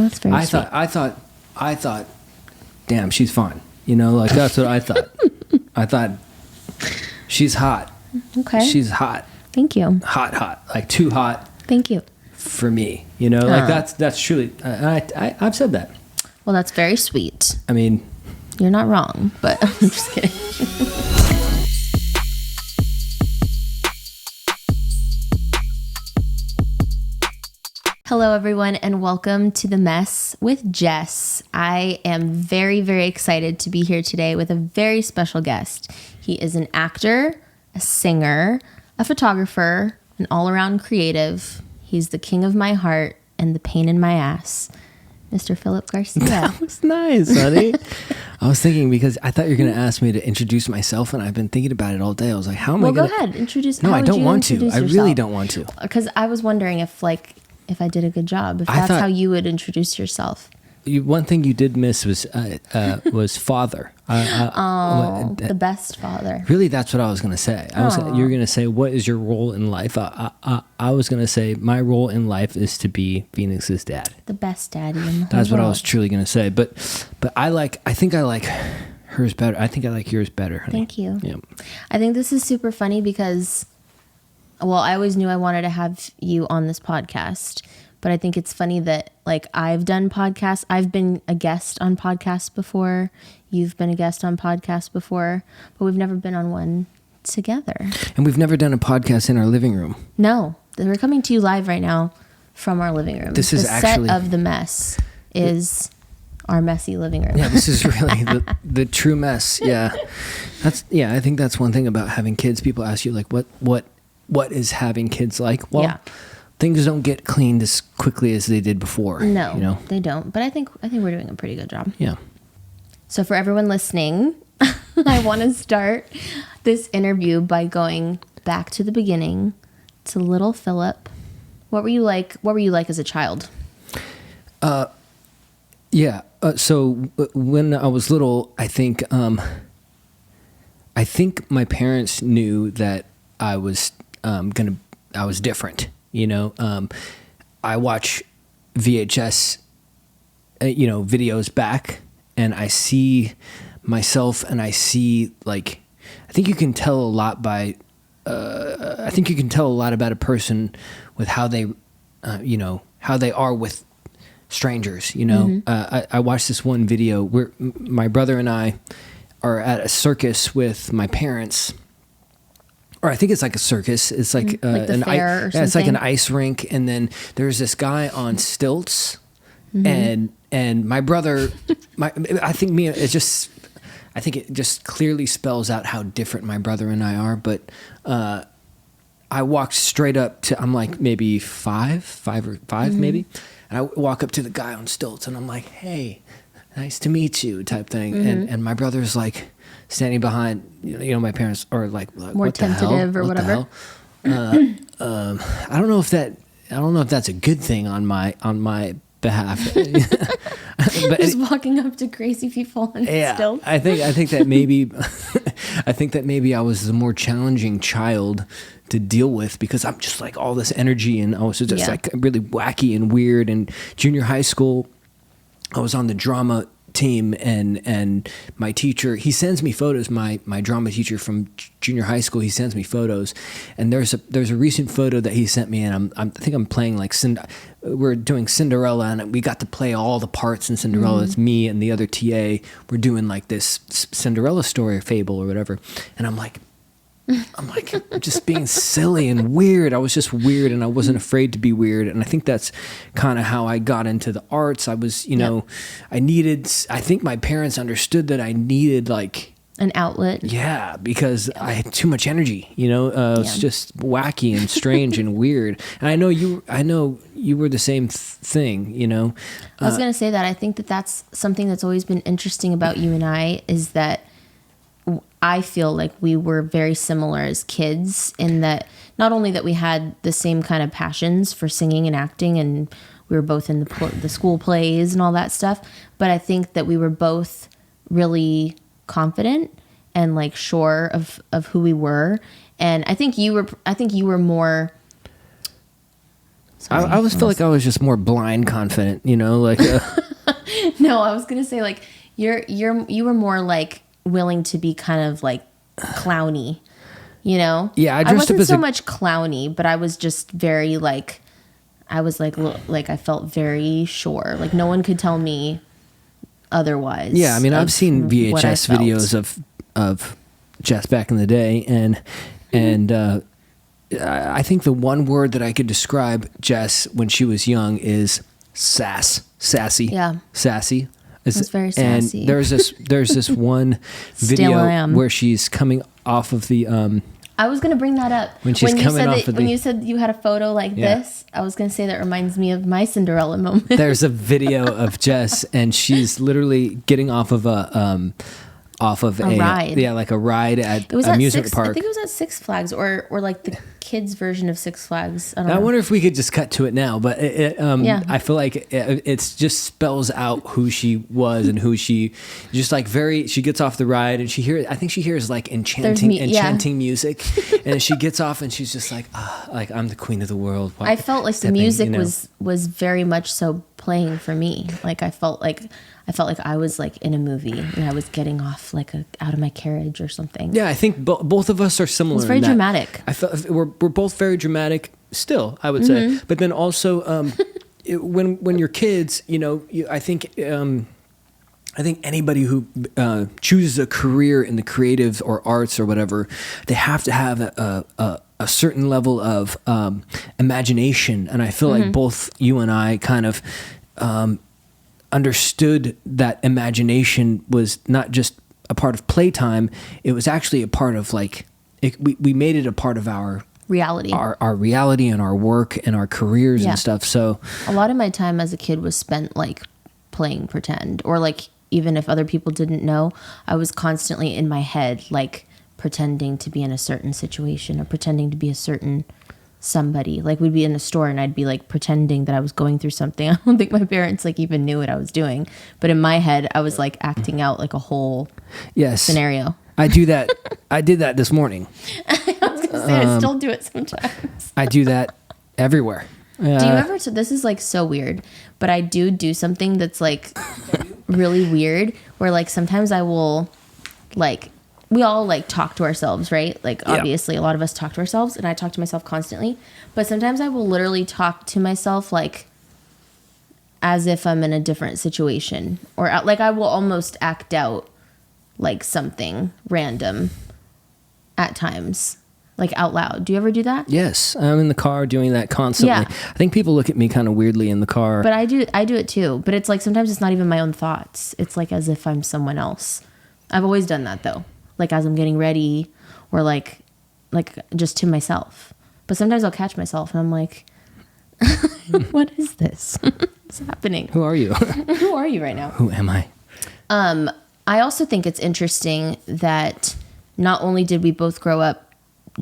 Well, that's very sweet. I thought, damn, she's fine. You know, like that's what I thought. I thought she's hot. Okay. She's hot. Thank you. Hot, like too hot. Thank you. For me, you know, like that's truly. I've said that. Well, that's very sweet. I mean, you're not wrong, but I'm just kidding. Hello, everyone, and welcome to The Mess with Jess. I am very, very excited to be here today with a very special guest. He is an actor, a singer, a photographer, an all-around creative. He's the king of my heart and the pain in my ass, Mr. Phillip Garcia. That was nice, honey. I was thinking because I thought you were going to ask me to introduce myself, and I've been thinking about it all day. I was like, how am I going to... Well, go ahead. Introduce... No, I don't want to. I really don't want to. Because I was wondering if I did a good job, if that's how you would introduce yourself. One thing you did miss was father. The best father. Really, that's what I was going to say. You were going to say, what is your role in life? I was going to say, my role in life is to be Phoenix's dad. The best daddy in the whole That's what world. I was truly going to say. But I think I like hers better. I think I like yours better, honey. Thank you. Yeah. I think this is super funny because, well, I always knew I wanted to have you on this podcast. But I think it's funny that, like, I've done podcasts. I've been a guest on podcasts before. You've been a guest on podcasts before. But we've never been on one together. And we've never done a podcast in our living room. No. We're coming to you live right now from our living room. This is actually... set of The Mess is our messy living room. Yeah, this is really the true mess. Yeah. I think that's one thing about having kids. People ask you, like, what is having kids like? Well... Yeah. Things don't get cleaned as quickly as they did before. No, you know? They don't. But I think we're doing a pretty good job. Yeah. So for everyone listening, I want to start this interview by going back to the beginning to little Phillip. What were you like? What were you like as a child? Yeah. So when I was little, I think my parents knew that I was different. You know, I watch VHS, videos back, and I see myself, and I see, like, I think you can tell a lot by, I think you can tell a lot about a person with how they, how they are with strangers. You know, mm-hmm. I watched this one video where my brother and I are at a circus with my parents. Or I think it's like a circus. It's like, the fair or something. It's like an ice rink, and then there's this guy on stilts, mm-hmm. and my brother, I think it just clearly spells out how different my brother and I are. But I walked straight up to, I'm like maybe five mm-hmm. maybe, and I walk up to the guy on stilts, and I'm like, hey, nice to meet you, type thing, mm-hmm. and my brother's like. Standing behind, my parents are like more tentative or whatever. I don't know if that's a good thing on my behalf. But just walking up to crazy people on stilts. I think that maybe I was the more challenging child to deal with because I'm just like all this energy, and I was just like really wacky and weird. And junior high school, I was on the drama team, and my teacher, he sends me photos. My drama teacher from junior high school, he sends me photos, and there's a recent photo that he sent me, and I think I'm playing like we're doing Cinderella, and we got to play all the parts in Cinderella. Mm-hmm. It's me and the other TA. We're doing like this Cinderella story or fable or whatever, and I'm like just being silly and weird. I was just weird, and I wasn't afraid to be weird. And I think that's kind of how I got into the arts. I was, I think my parents understood that I needed like an outlet. Yeah, because I had too much energy, it's just wacky and strange and weird. And I know you were the same thing, I was going to say that. I think that that's something that's always been interesting about you and I is that I feel like we were very similar as kids in that not only that we had the same kind of passions for singing and acting, and we were both in the school plays and all that stuff, but I think that we were both really confident and like sure of who we were. And I think you were more Sorry. I always feel like I was just more blind confident, like. No, I was gonna say like you were more like willing to be kind of like clowny, Yeah, I wasn't so much clowny, but I was just very like, I was like I felt very sure, like no one could tell me otherwise. Yeah, I mean, I've seen VHS videos of Jess back in the day, and I think the one word that I could describe Jess when she was young is sassy. Yeah, sassy. It's very sassy. And there's this one video where she's coming off of the. I was gonna bring that up when you said you had a photo like this. I was gonna say that reminds me of my Cinderella moment. There's a video of Jess, and she's literally getting off of a ride. Yeah, like a ride at an amusement park. I think it was at Six Flags or like the kids' version of Six Flags. I wonder if we could just cut to it now, but I feel like it's just spells out who she was and who she just like she gets off the ride and I think she hears like enchanting music, and she gets off and she's just like I'm the queen of the world. I felt like the music was very much so playing for me. Like I felt like I was like in a movie and I was getting off like out of my carriage or something. Yeah, I think both of us are similar. It's very dramatic. I felt we're both very dramatic still, I would say. But then also when you're kids, I think anybody who chooses a career in the creative or arts or whatever, they have to have a certain level of imagination, and I feel like both you and I kind of understood that imagination was not just a part of playtime, it was actually a part of we made it a part of our reality, our reality and our work and our careers and stuff. So a lot of my time as a kid was spent like playing pretend, or like even if other people didn't know, I was constantly in my head like pretending to be in a certain situation or pretending to be a certain somebody. Like we'd be in a store and I'd be like pretending that I was going through something. I don't think my parents like even knew what I was doing, but in my head I was like acting out like a whole scenario. I do that. I did that this morning. I was gonna say I still do it sometimes. I do that everywhere. Do you ever? So this is like so weird, but I do something that's like really weird. Where like sometimes I will like. We all like talk to ourselves, right? Like obviously a lot of us talk to ourselves, and I talk to myself constantly, but sometimes I will literally talk to myself like as if I'm in a different situation, or like I will almost act out like something random at times, like out loud. Do you ever do that? Yes, I'm in the car doing that constantly. Yeah. I think people look at me kind of weirdly in the car. But I do it too, but it's like sometimes it's not even my own thoughts. It's like as if I'm someone else. I've always done that though. Like as I'm getting ready, or like just to myself. But sometimes I'll catch myself and I'm like, what is this? What's happening? Who are you? Who are you right now? Who am I? I also think it's interesting that not only did we both grow up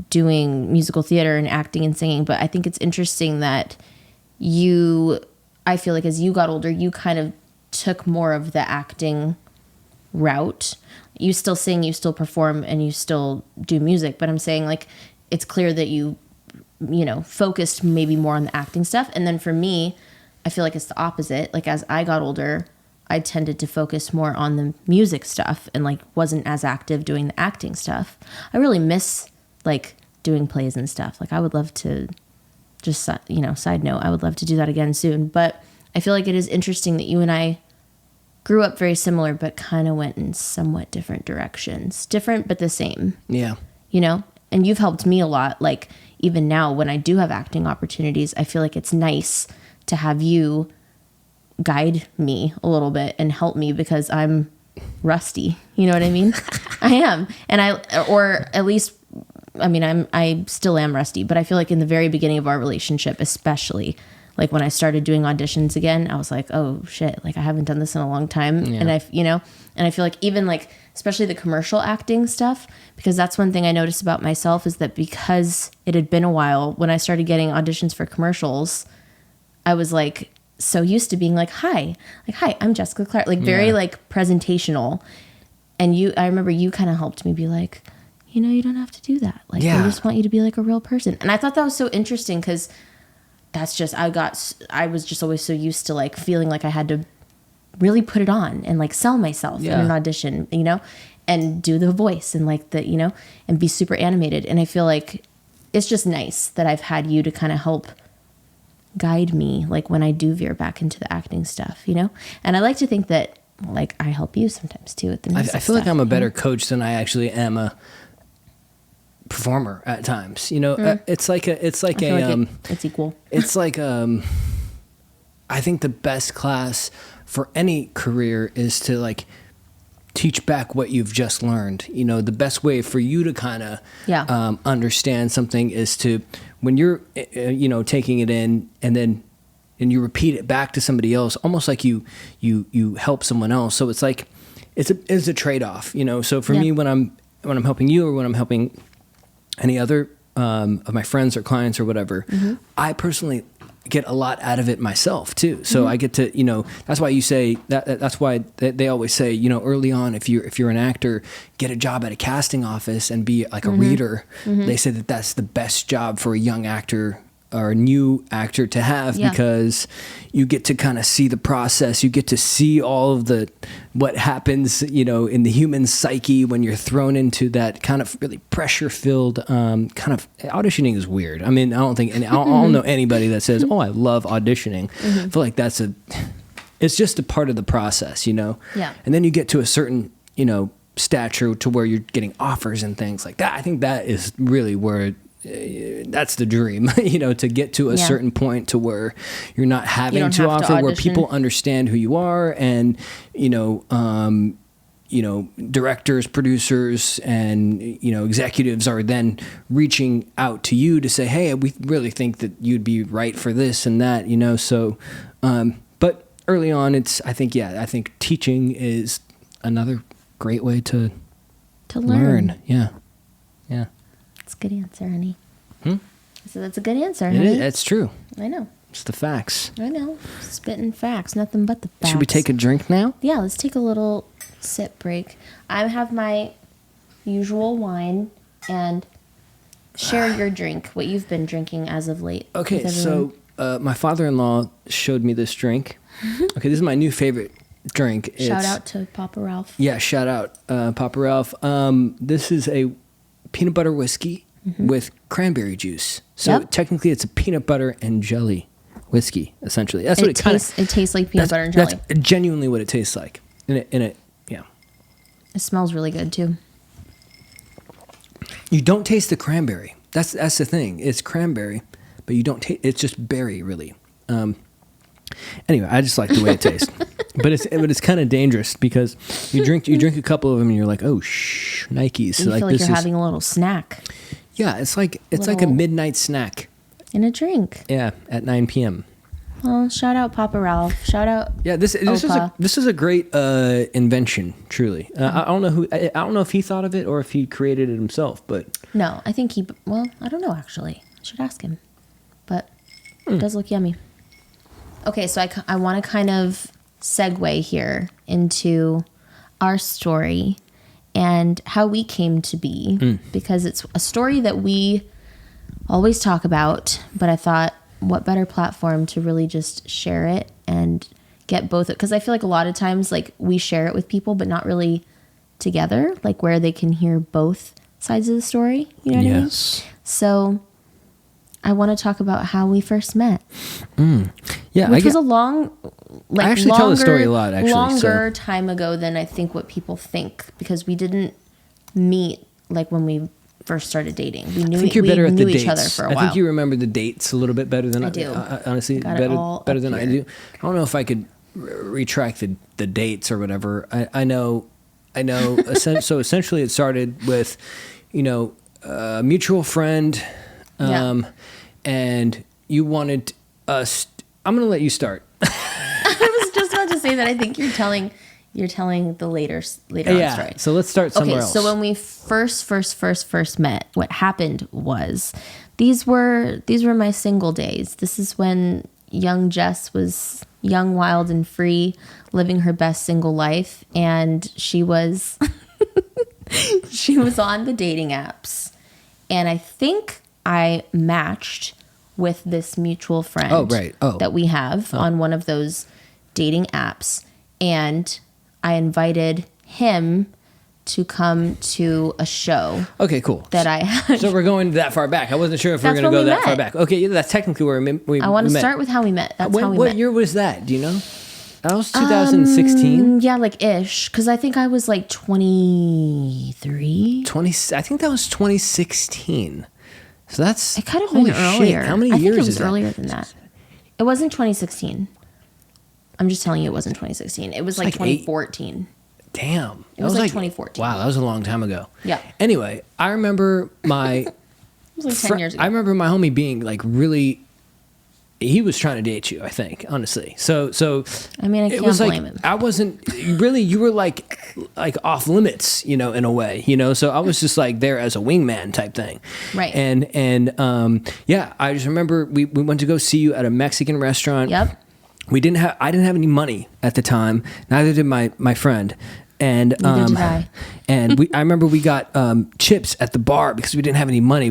doing musical theater and acting and singing, but I think it's interesting that I feel like as you got older, you kind of took more of the acting route. You still sing, you still perform, and you still do music. But I'm saying like it's clear that you focused maybe more on the acting stuff. And then for me, I feel like it's the opposite. Like as I got older, I tended to focus more on the music stuff and like wasn't as active doing the acting stuff. I really miss like doing plays and stuff. Like I would love to just, side note, I would love to do that again soon. But I feel like it is interesting that you and I grew up very similar, but kind of went in somewhat different directions. Different, but the same. Yeah. And you've helped me a lot. Like even now when I do have acting opportunities, I feel like it's nice to have you guide me a little bit and help me because I'm rusty. You know what I mean? I am. And I still am rusty, but I feel like in the very beginning of our relationship, especially like when I started doing auditions again, I was like, oh shit, like I haven't done this in a long time. Yeah. And I feel like even like, especially the commercial acting stuff, because that's one thing I noticed about myself is that because it had been a while when I started getting auditions for commercials, I was like so used to being like, hi, I'm Jessica Clark, like very like presentational. And I remember you kind of helped me be like, you don't have to do that. Like, I just want you to be like a real person. And I thought that was so interesting because that's just, I was just always so used to like feeling like I had to really put it on and like sell myself in an audition, you know, and do the voice and like the, you know, and be super animated. And I feel like it's just nice that I've had you to kind of help guide me, like when I do veer back into the acting stuff, you know? And I like to think that like I help you sometimes too with the music I feel like stuff, I'm a better coach than I actually am a performer at times, you know. It's like it's equal. It's like I think the best class for any career is to like teach back what you've just learned. You know, the best way for you to kind of understand something is to, when you're you know, taking it in and you repeat it back to somebody else, almost like you help someone else. So it's like it's a trade-off, you know. So for me, when I'm helping you or when I'm helping any other of my friends or clients or whatever, I personally get a lot out of it myself too. So I get to, you know, that's why you say that's why they always say, you know, early on, if you're an actor, get a job at a casting office and be like a reader. They say that that's the best job for a young actor or a new actor to have, because you get to kind of see the process. You get to see all of what happens, you know, in the human psyche when you're thrown into that kind of really pressure-filled kind of auditioning is weird. I mean, I don't know anybody that says, "Oh, I love auditioning." I feel like it's just a part of the process, you know. Yeah. And then you get to a certain, you know, stature to where you're getting offers and things like that. I think that is really where that's the dream, you know, to get to a certain point to where you're not having to offer, where people understand who you are, and you know, directors, producers, and you know, executives are then reaching out to you to say, hey, we really think that you'd be right for this and that, you know. So, but early on, I think teaching is another great way to learn. Yeah. That's a good answer, honey. So that's a good answer, honey. It's true. I know. It's the facts. I know. Spitting facts, nothing but the facts. Should we take a drink now? Yeah, let's take a little sip break. I have my usual wine, and share your drink, what you've been drinking as of late. Okay, so my father-in-law showed me this drink. Okay, this is my new favorite drink. Shout out to Papa Ralph. Yeah, shout out Papa Ralph. This is a peanut butter whiskey with cranberry juice. So technically it's a peanut butter and jelly whiskey, essentially. That's what it tastes. It tastes like peanut butter and jelly. That's genuinely what it tastes like. It smells really good too. You don't taste the cranberry. That's the thing. It's cranberry, but you don't taste. It's just berry, really. Anyway, I just like the way it tastes. But it's kind of dangerous because you drink a couple of them and you're like, oh, Nikes. You feel like you're having a little snack. Yeah, it's like a midnight snack. In a drink. Yeah, at 9 p.m. Well, shout out Papa Ralph. Shout out. Yeah, this is a great invention. Truly, I don't know if he thought of it or if he created it himself, but no, I think I don't know actually. I should ask him, but it does look yummy. Okay, so I want to kind of segue here into our story and how we came to be, because it's a story that we always talk about, but I thought, what better platform to really just share it and get both, because I feel like a lot of times like we share it with people but not really together, like where they can hear both sides of the story, you know what I mean? So I want to talk about how we first met. Yeah, which was a long, like I actually tell the story a lot. Actually, longer time ago than I think what people think, because we didn't meet like when we first started dating. We knew each other for a while. I think you remember the dates a little bit better than I do. Honestly, better than I do. I don't know if I could retract the dates or whatever. I know. So essentially, it started with, you know, a mutual friend. And you wanted us. I'm going to let you start. I was just about to say that I think you're telling the later on story. So let's start somewhere else. So when we first met, what happened was these were my single days. This is when young Jess was young, wild, and free, living her best single life, and she was on the dating apps, and I think I matched with this mutual friend that we have on one of those dating apps. And I invited him to come to a show. Okay, cool. That I had. So we're going that far back. I wasn't sure if we were going to go that far back. Okay, yeah, that's technically where we met. I want to start with how we met. That's how we met. What year was that? Do you know? That was 2016? Yeah, like ish. Because I think I was like 23. I think that was 2016. So that's... It could have been earlier. How many years is that? I think it was earlier than that. It wasn't 2016. I'm just telling you it wasn't 2016. It was like 2014. Damn. It was like 2014. Wow, that was a long time ago. Yeah. Anyway, I remember my... It was like 10 years ago. I remember my homie being like really... He was trying to date you, I think, honestly. So I mean, I can't blame him. I wasn't really. You were like off limits, in a way, So I was just like there as a wingman type thing, right? And yeah, I just remember we went to go see you at a Mexican restaurant. Yep. I didn't have any money at the time. Neither did my friend. And Neither did I. And I remember we got chips at the bar because we didn't have any money.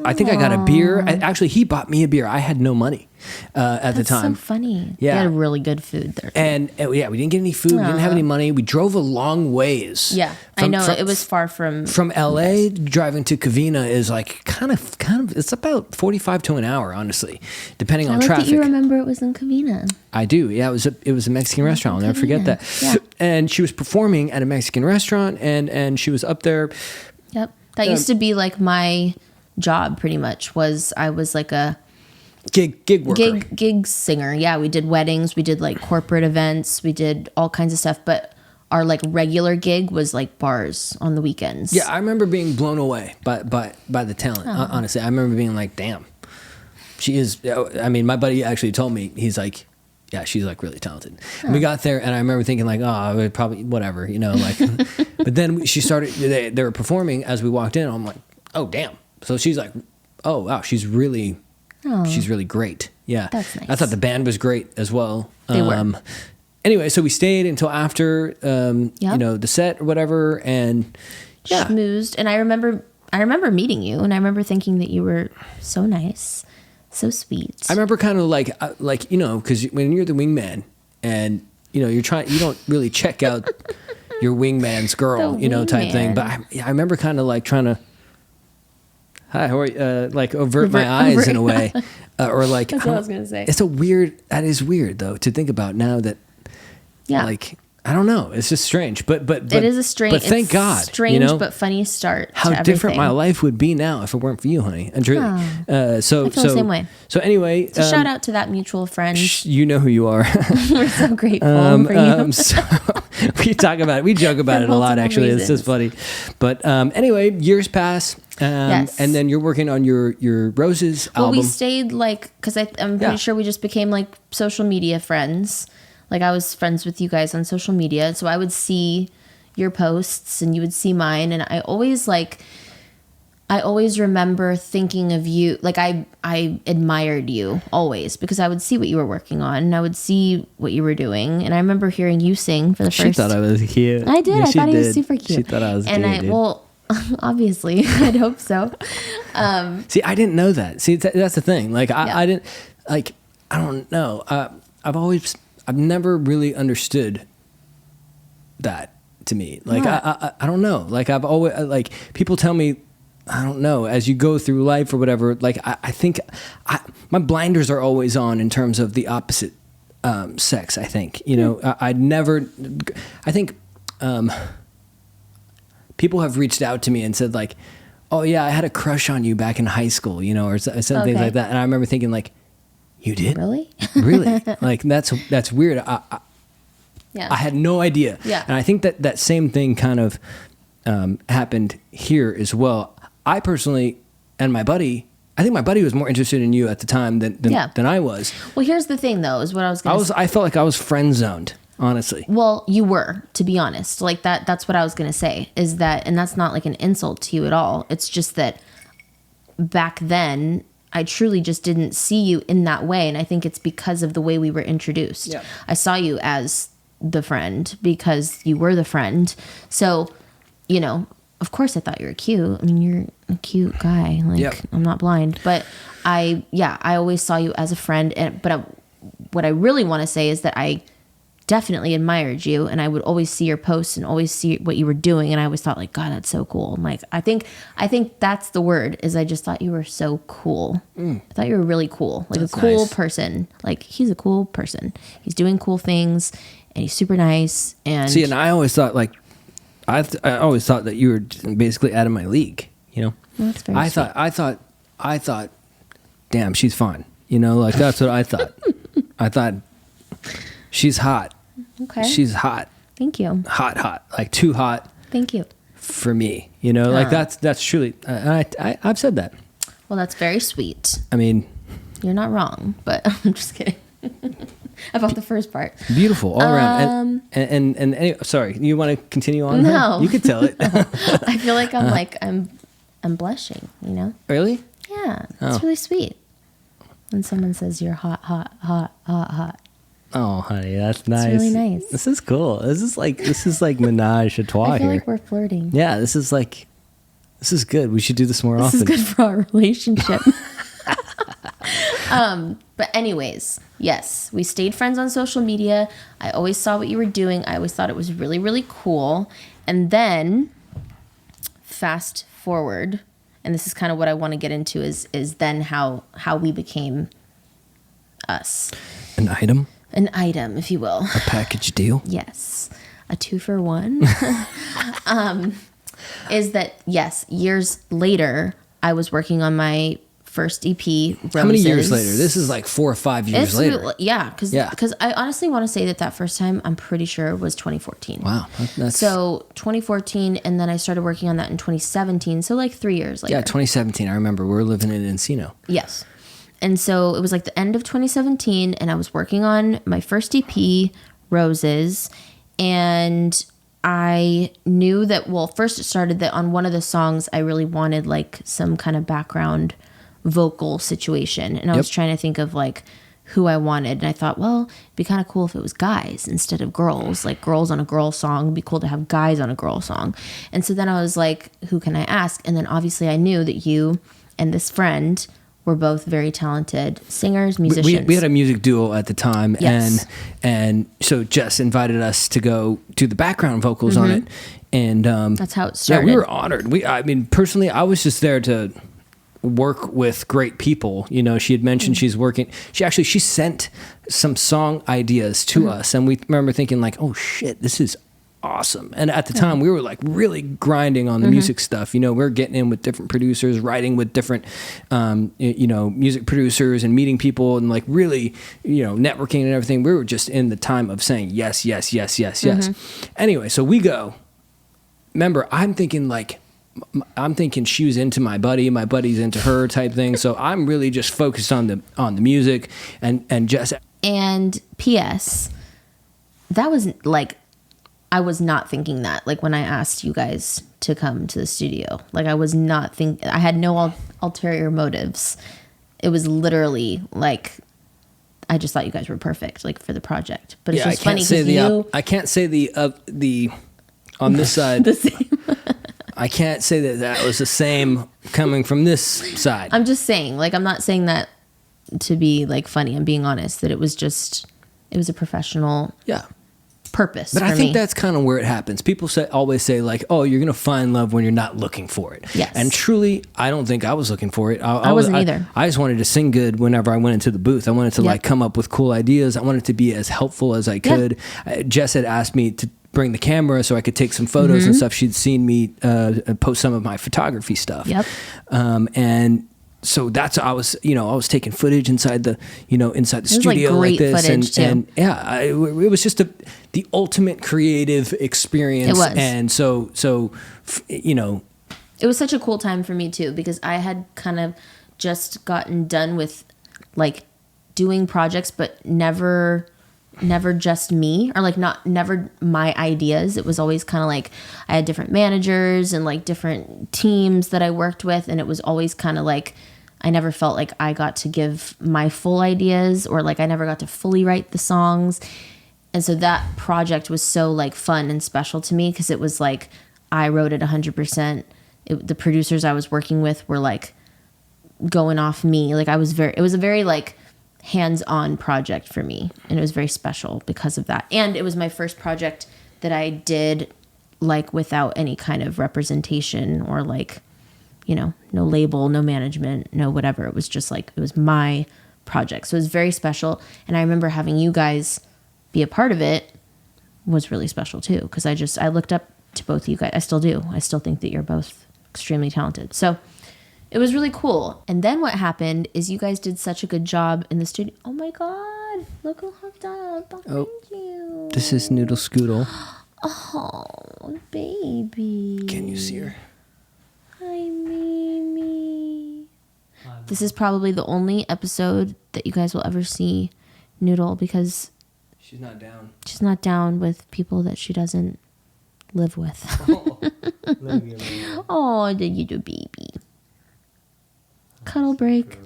I think I got a beer. Actually, he bought me a beer. I had no money at the time. That's so funny. Yeah. You had really good food there. And yeah, we didn't get any food. We didn't have any money. We drove a long ways. Yeah, I know. It was far from... From LA, driving to Covina is like kind of, it's about 45 to an hour, honestly, depending on traffic. That you remember it was in Covina. I do. Yeah, it was a Mexican restaurant. I'll never forget that. Yeah. And she was performing at a Mexican restaurant, and she was up there. Yep. That used to be like my... job pretty much. I was like a gig worker, gig singer. Yeah, we did weddings, we did like corporate events, we did all kinds of stuff, but our like regular gig was like bars on the weekends. Yeah, I remember being blown away by the talent. Honestly, I remember being like, damn, she is. I mean, my buddy actually told me, he's like, yeah, she's like really talented. And we got there, and I remember thinking like, oh, I would probably whatever, like. But then she started. They were performing as we walked in. I'm like, oh damn. So she's like, oh, wow, she's really great. Yeah. That's nice. I thought the band was great as well. They were. Anyway, so we stayed until after, the set or whatever. And yeah. Schmoozed. And I remember meeting you, and I remember thinking that you were so nice, so sweet. I remember kind of like, because when you're the wingman and, you don't really check out your wingman's girl, type thing. But I remember kind of like trying to, hi, how are you? Like avert my eyes in a way, or like that's what I was gonna say. That is weird though to think about now that, like I don't know, it's just strange. But it is a strange. But thank God, strange but funny start. How different my life would be now if it weren't for you, honey. And truly, I feel the same way. So anyway, so shout out to that mutual friend. You know who you are. We're so grateful for you. So we talk about it. We joke about it a lot. Actually, it's just funny. But anyway, years pass. Yes. And then you're working on your Roses album. Well, we stayed because I'm pretty sure we just became like social media friends. Like I was friends with you guys on social media. So I would see your posts and you would see mine. And I always remember thinking of you. Like I admired you always because I would see what you were working on and I would see what you were doing. And I remember hearing you sing for the first. She thought I was cute. I did. I thought he was super cute. She thought I was cute. Well, obviously, I'd hope so. See, I didn't know that. See, that's the thing. Like, I didn't, like, I don't know. I've never really understood that to me. Like, I don't know. Like, I've always, like, people tell me, I don't know, as you go through life or whatever, like, I think my blinders are always on in terms of the opposite sex, I think. I think, people have reached out to me and said like, oh yeah, I had a crush on you back in high school, or some things like that. And I remember thinking like, you did? Really? Really? Like that's weird. I had no idea. Yeah. And I think that same thing kind of happened here as well. I personally, and my buddy, I think my buddy was more interested in you at the time than I was. Well, here's the thing though, is what I was going to say. I felt like I was friend zoned. Honestly. Well, you were, to be honest. Like that's what I was going to say is that, and that's not like an insult to you at all. It's just that back then I truly just didn't see you in that way. And I think it's because of the way we were introduced. Yeah. I saw you as the friend because you were the friend. So, of course I thought you were cute. I mean, you're a cute guy. Like, Yep. I'm not blind, but I always saw you as a friend. What I really want to say is that I definitely admired you, and I would always see your posts and always see what you were doing, and I always thought like, God, that's so cool. And like, I think that's the word, is I just thought you were so cool. I thought you were really cool, like that's a cool nice. Person. Like, he's a cool person. He's doing cool things, and he's super nice. And see, and I always thought like, I always thought that you were basically out of my league. You know, well, that's very sweet. I thought, damn, she's fine. You know, like that's what I thought. I thought she's hot. Okay. She's hot. Thank you. Hot, like too hot. Thank you. For me, you know, like that's truly. I've said that. Well, that's very sweet. I mean, you're not wrong, but I'm just kidding. About the first part. Beautiful all around. And anyway, sorry, you want to continue on? No, you could tell it. I feel like I'm blushing. You know? Really? Yeah, it's really sweet when someone says you're hot. Oh, honey, that's nice. It's really nice. This is cool. This is like menage a trois I feel here. like we're flirting. Yeah, this is good. We should do this more often. This is good for our relationship. But anyways, yes, we stayed friends on social media. I always saw what you were doing. I always thought it was really, really cool. And then fast forward, and this is kind of what I want to get into is then how we became us. An item, if you will. A package deal. Yes. A 2-for-1. Is that, yes, years later, I was working on my first EP, Roses. How many years later? This is like 4 or 5 years later. Yeah, because I honestly want to say that first time, I'm pretty sure, was 2014. Wow. That's... So 2014, and then I started working on that in 2017, so like 3 years later. Yeah, 2017. I remember. We were living in Encino. Yes. And so it was like the end of 2017, and I was working on my first EP, Roses, and I knew that, well, first it started that on one of the songs, I really wanted like some kind of background vocal situation. And I was trying to think of like who I wanted. And I thought, well, it'd be kind of cool if it was guys instead of girls, like girls on a girl song. It'd be cool to have guys on a girl song. And so then I was like, who can I ask? And then obviously I knew that you and this friend were both very talented singers, musicians. We had a music duo at the time, yes. and so Jess invited us to go do the background vocals on it, and that's how it started. Yeah, we were honored. I mean, personally, I was just there to work with great people. You know, she had mentioned she's working. She sent some song ideas to us, and we remember thinking like, "Oh shit, this is awesome." And at the time we were like really grinding on the music stuff. You know, we are getting in with different producers, writing with different music producers and meeting people and like really, networking and everything. We were just in the time of saying yes. Anyway, so we go. Remember, I'm thinking she was into my buddy's into her type thing. So I'm really just focused on the music and just. And P.S. that was like, I was not thinking that, like when I asked you guys to come to the studio, like I was not thinking, I had no ulterior motives. It was literally like, I just thought you guys were perfect, like for the project. But it's just funny because I can't say the on this side. The same. I can't say that was the same coming from this side. I'm just saying, like, I'm not saying that to be like funny. I'm being honest that it was a professional. Yeah. Purpose. But I think that's kind of where it happens. People always say like, "Oh, you're gonna find love when you're not looking for it." Yes. And truly, I don't think I was looking for it. I wasn't either. I just wanted to sing good whenever I went into the booth. I wanted to like come up with cool ideas. I wanted to be as helpful as I could. Jess had asked me to bring the camera so I could take some photos and stuff. She'd seen me post some of my photography stuff. Yep. And so that's I was taking footage inside the studio like this, and it was just the ultimate creative experience. It was, and so it was such a cool time for me too, because I had kind of just gotten done with like doing projects, but never just me, or like never my ideas. It was always kind of like I had different managers and like different teams that I worked with, and it was always kind of like I never felt like I got to give my full ideas, or like I never got to fully write the songs. And so that project was so like fun and special to me, because it was like I wrote it 100%. The producers I was working with were like going off me. Like it was a very like hands-on project for me, and it was very special because of that. And it was my first project that I did like without any kind of representation or like, you know, no label, no management, no whatever. It was just like, it was my project. So it was very special. And I remember having you guys be a part of it was really special too. Cause I looked up to both of you guys. I still do. I still think that you're both extremely talented. So it was really cool. And then what happened is you guys did such a good job in the studio. Oh my God. Look who hooked up behind you. This is Noodle Scoodle. Oh, baby. Can you see her? Hi, Mimi. This is probably the only episode that you guys will ever see Noodle because she's not down. She's not down with people that she doesn't live with. Oh, the little baby. Cuddle break.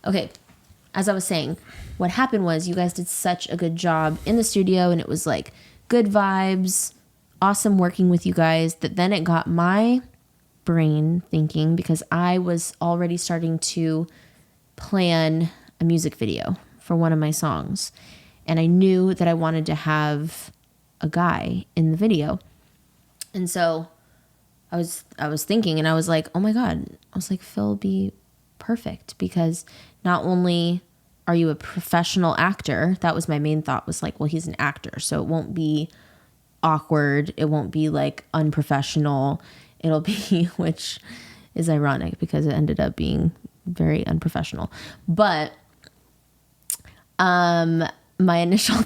Okay, as I was saying, what happened was you guys did such a good job in the studio, and it was like good vibes, awesome working with you guys, that then it got my brain thinking, because I was already starting to plan a music video for one of my songs, and I knew that I wanted to have a guy in the video. And so I was thinking, and I was like, oh my God, I was like, Phil would be perfect, because not only are you a professional actor, that was my main thought, was like, well, he's an actor, so it won't be awkward, it won't be like unprofessional, it'll be, which is ironic because it ended up being very unprofessional. But my initial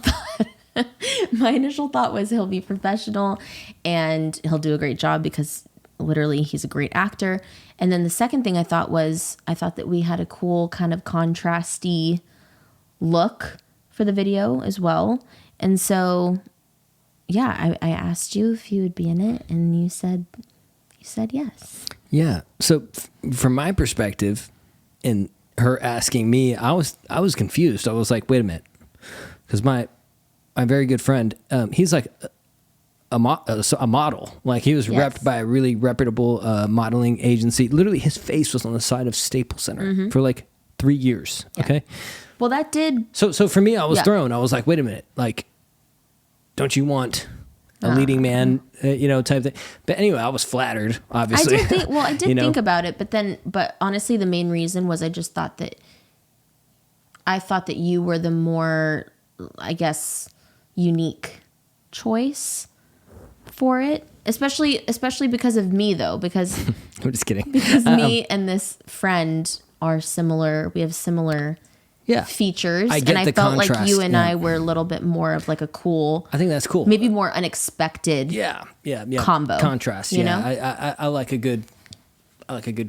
thought was he'll be professional and he'll do a great job because literally he's a great actor. And then the second thing I thought that we had a cool kind of contrasty look for the video as well. And so, yeah, I asked you if you would be in it, and you said yes. Yeah. So from my perspective, and her asking me, I was confused. I was like, wait a minute, because my very good friend, he's like a model. Like he was repped by a really reputable modeling agency. Literally, his face was on the side of Staples Center for like 3 years. Yeah. Okay. Well, that did. So for me, I was thrown. I was like, wait a minute, like, don't you want a leading man, type thing? But anyway, I was flattered, obviously. I did think about it, but honestly, the main reason was I thought that you were the more, I guess, unique choice for it, especially because of me, though, because I'm just kidding. Because me and this friend are similar. We have similar features, and I felt contrast, like you and I were a little bit more of like a cool. I think that's cool. Maybe more unexpected. Combo contrast. You know, I like a good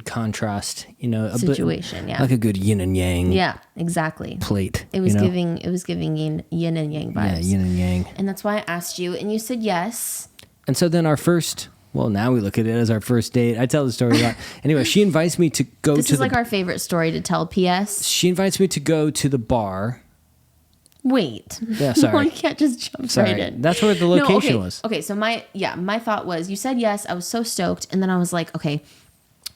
contrast. Situation. Like a good yin and yang. Yeah, exactly. Plate. It was giving yin and yang vibes. Yeah, yin and yang. And that's why I asked you, and you said yes. And so then now we look at it as our first date. I tell the story a lot. Anyway, she invites me to go This is like our favorite story to tell, P.S. She invites me to go to the bar. Wait. Yeah, sorry. No, you can't just jump right in. That's where the location was. Okay, so my thought was, you said yes. I was so stoked. And then I was like, okay,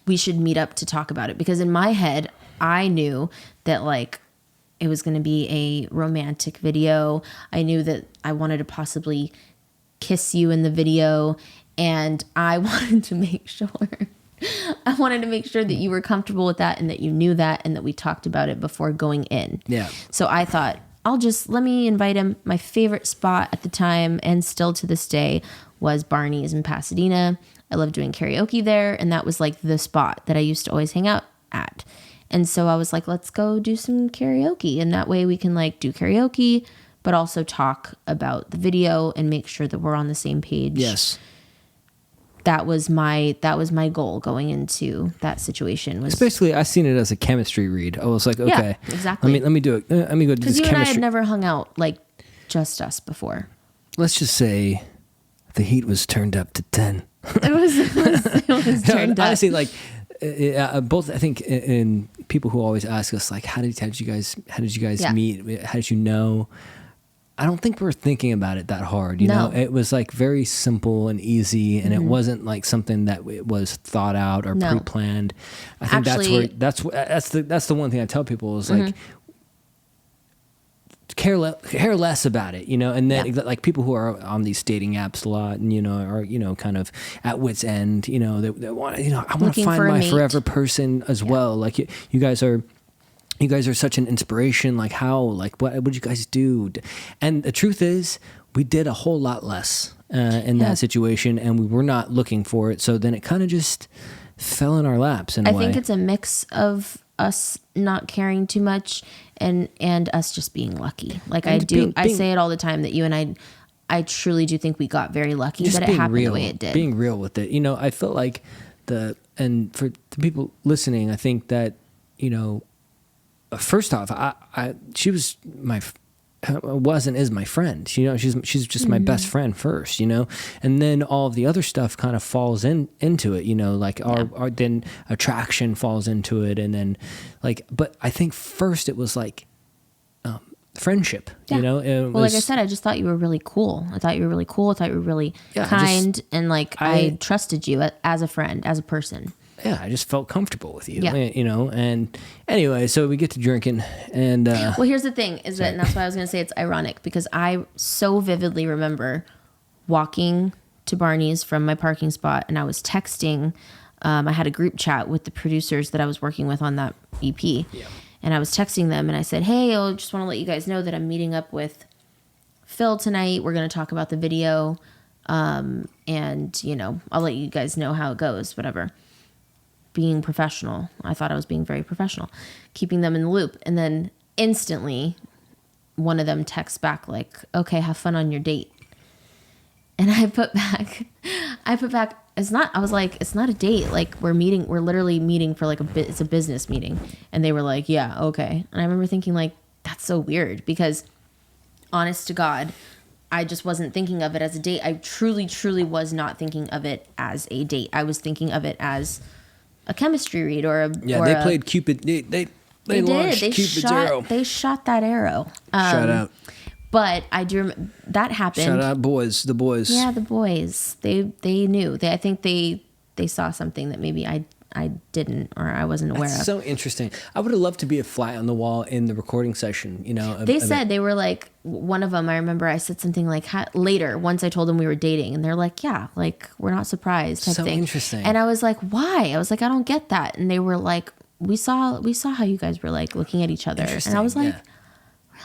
we should meet up to talk about it. Because in my head, I knew that like it was going to be a romantic video. I knew that I wanted to possibly kiss you in the video. And I wanted to make sure that you were comfortable with that, and that you knew that, and that we talked about it before going in. Yeah. So I thought, let me invite him. My favorite spot at the time, and still to this day, was Barney's in Pasadena. I love doing karaoke there, and that was like the spot that I used to always hang out at. And so I was like, let's go do some karaoke, and that way we can like do karaoke, but also talk about the video and make sure that we're on the same page. Yes. That was my goal going into that situation. Was basically, I seen it as a chemistry read. I was like, okay, yeah, exactly. Let me do it. Let me go do this chemistry. Because you and I had never hung out like just us before. Let's just say the heat was turned up to 10. It was turned up. Honestly, like both. I think in people who always ask us like, how did you guys meet? How did you know? I don't think we're thinking about it that hard. You know, it was like very simple and easy, and it wasn't like something that was thought out or pre-planned. I think that's the one thing I tell people is like, care less about it, you know. And then like people who are on these dating apps a lot, and you know, are, you know, kind of at wit's end, you know, they want, you know, I want to find my forever person as well. Like you guys are such an inspiration. Like how, like what would you guys do? And the truth is, we did a whole lot less in that situation, and we were not looking for it. So then it kind of just fell in our laps in a way. I think it's a mix of us not caring too much and us just being lucky. Like I say it all the time that you and I truly do think we got very lucky that it happened the way it did. Being real with it. You know, I felt like and for the people listening, I think that, you know, first off, she was is my friend. You know, she's just my best friend first, you know, and then all of the other stuff kind of falls into it, you know, like our then attraction falls into it, and then like, but I think first it was like friendship, you know. Well, like I said, I just thought you were really cool. I thought you were really cool. I thought you were really kind, and like I trusted you as a friend, as a person. Yeah, I just felt comfortable with you, you know. And anyway, so we get to drinking, and well, here's the thing, is that, and that's why I was going to say it's ironic, because I so vividly remember walking to Barney's from my parking spot, and I was texting. I had a group chat with the producers that I was working with on that EP, and I was texting them, and I said, "Hey, I just want to let you guys know that I'm meeting up with Phil tonight. We're going to talk about the video, and you know, I'll let you guys know how it goes, whatever." Being professional. I thought I was being very professional, keeping them in the loop. And then instantly one of them texts back like, "Okay, have fun on your date." And I put back, I was like, it's not a date. Like we're literally meeting for like it's a business meeting. And they were like, "Yeah, okay." And I remember thinking like, that's so weird, because honest to God, I just wasn't thinking of it as a date. I truly, truly was not thinking of it as a date. I was thinking of it as a chemistry read or a they played Cupid. They launched Cupid's arrow. They shot that arrow. Shout out. But I do remember that happened. Shout out the boys. Yeah, the boys. They knew. I think they saw something that maybe I didn't, or I wasn't aware of. That's so interesting. I would have loved to be a fly on the wall in the recording session, you know. They said, they were like, one of them, I remember I said something like later, once I told them we were dating, and they're like, "Yeah, like we're not surprised," type so thing. Interesting. And I was like, "Why?" I was like, "I don't get that." And they were like, we saw how you guys were like looking at each other. And I was like,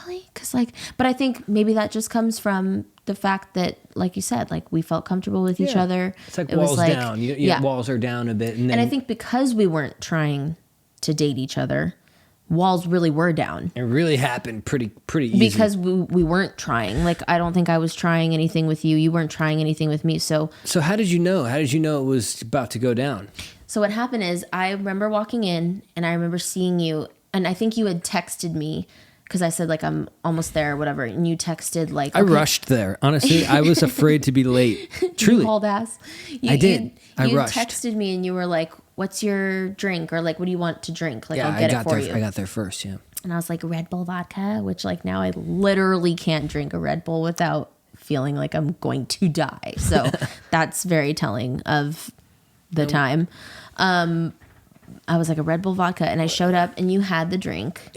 really? Because like, but I think maybe that just comes from the fact that, like you said, like we felt comfortable with each other. It's like walls down. Walls are down a bit. And I think because we weren't trying to date each other, walls really were down. It really happened pretty easy. Because we weren't trying. Like, I don't think I was trying anything with you. You weren't trying anything with me. So how did you know? How did you know it was about to go down? So what happened is, I remember walking in, and I remember seeing you, and I think you had texted me, because I said like, "I'm almost there," or whatever, and you texted like, "Okay." I rushed there. Honestly, I was afraid to be late. Truly, you hauled ass. I did. I rushed. You texted me, and you were like, "What's your drink?" or like, "What do you want to drink?" Like, I'll get it for you. I got there first. Yeah. And I was like, Red Bull vodka, which like now I literally can't drink a Red Bull without feeling like I'm going to die. So that's very telling of the time. I was like, a Red Bull vodka, and I showed up, and you had the drink,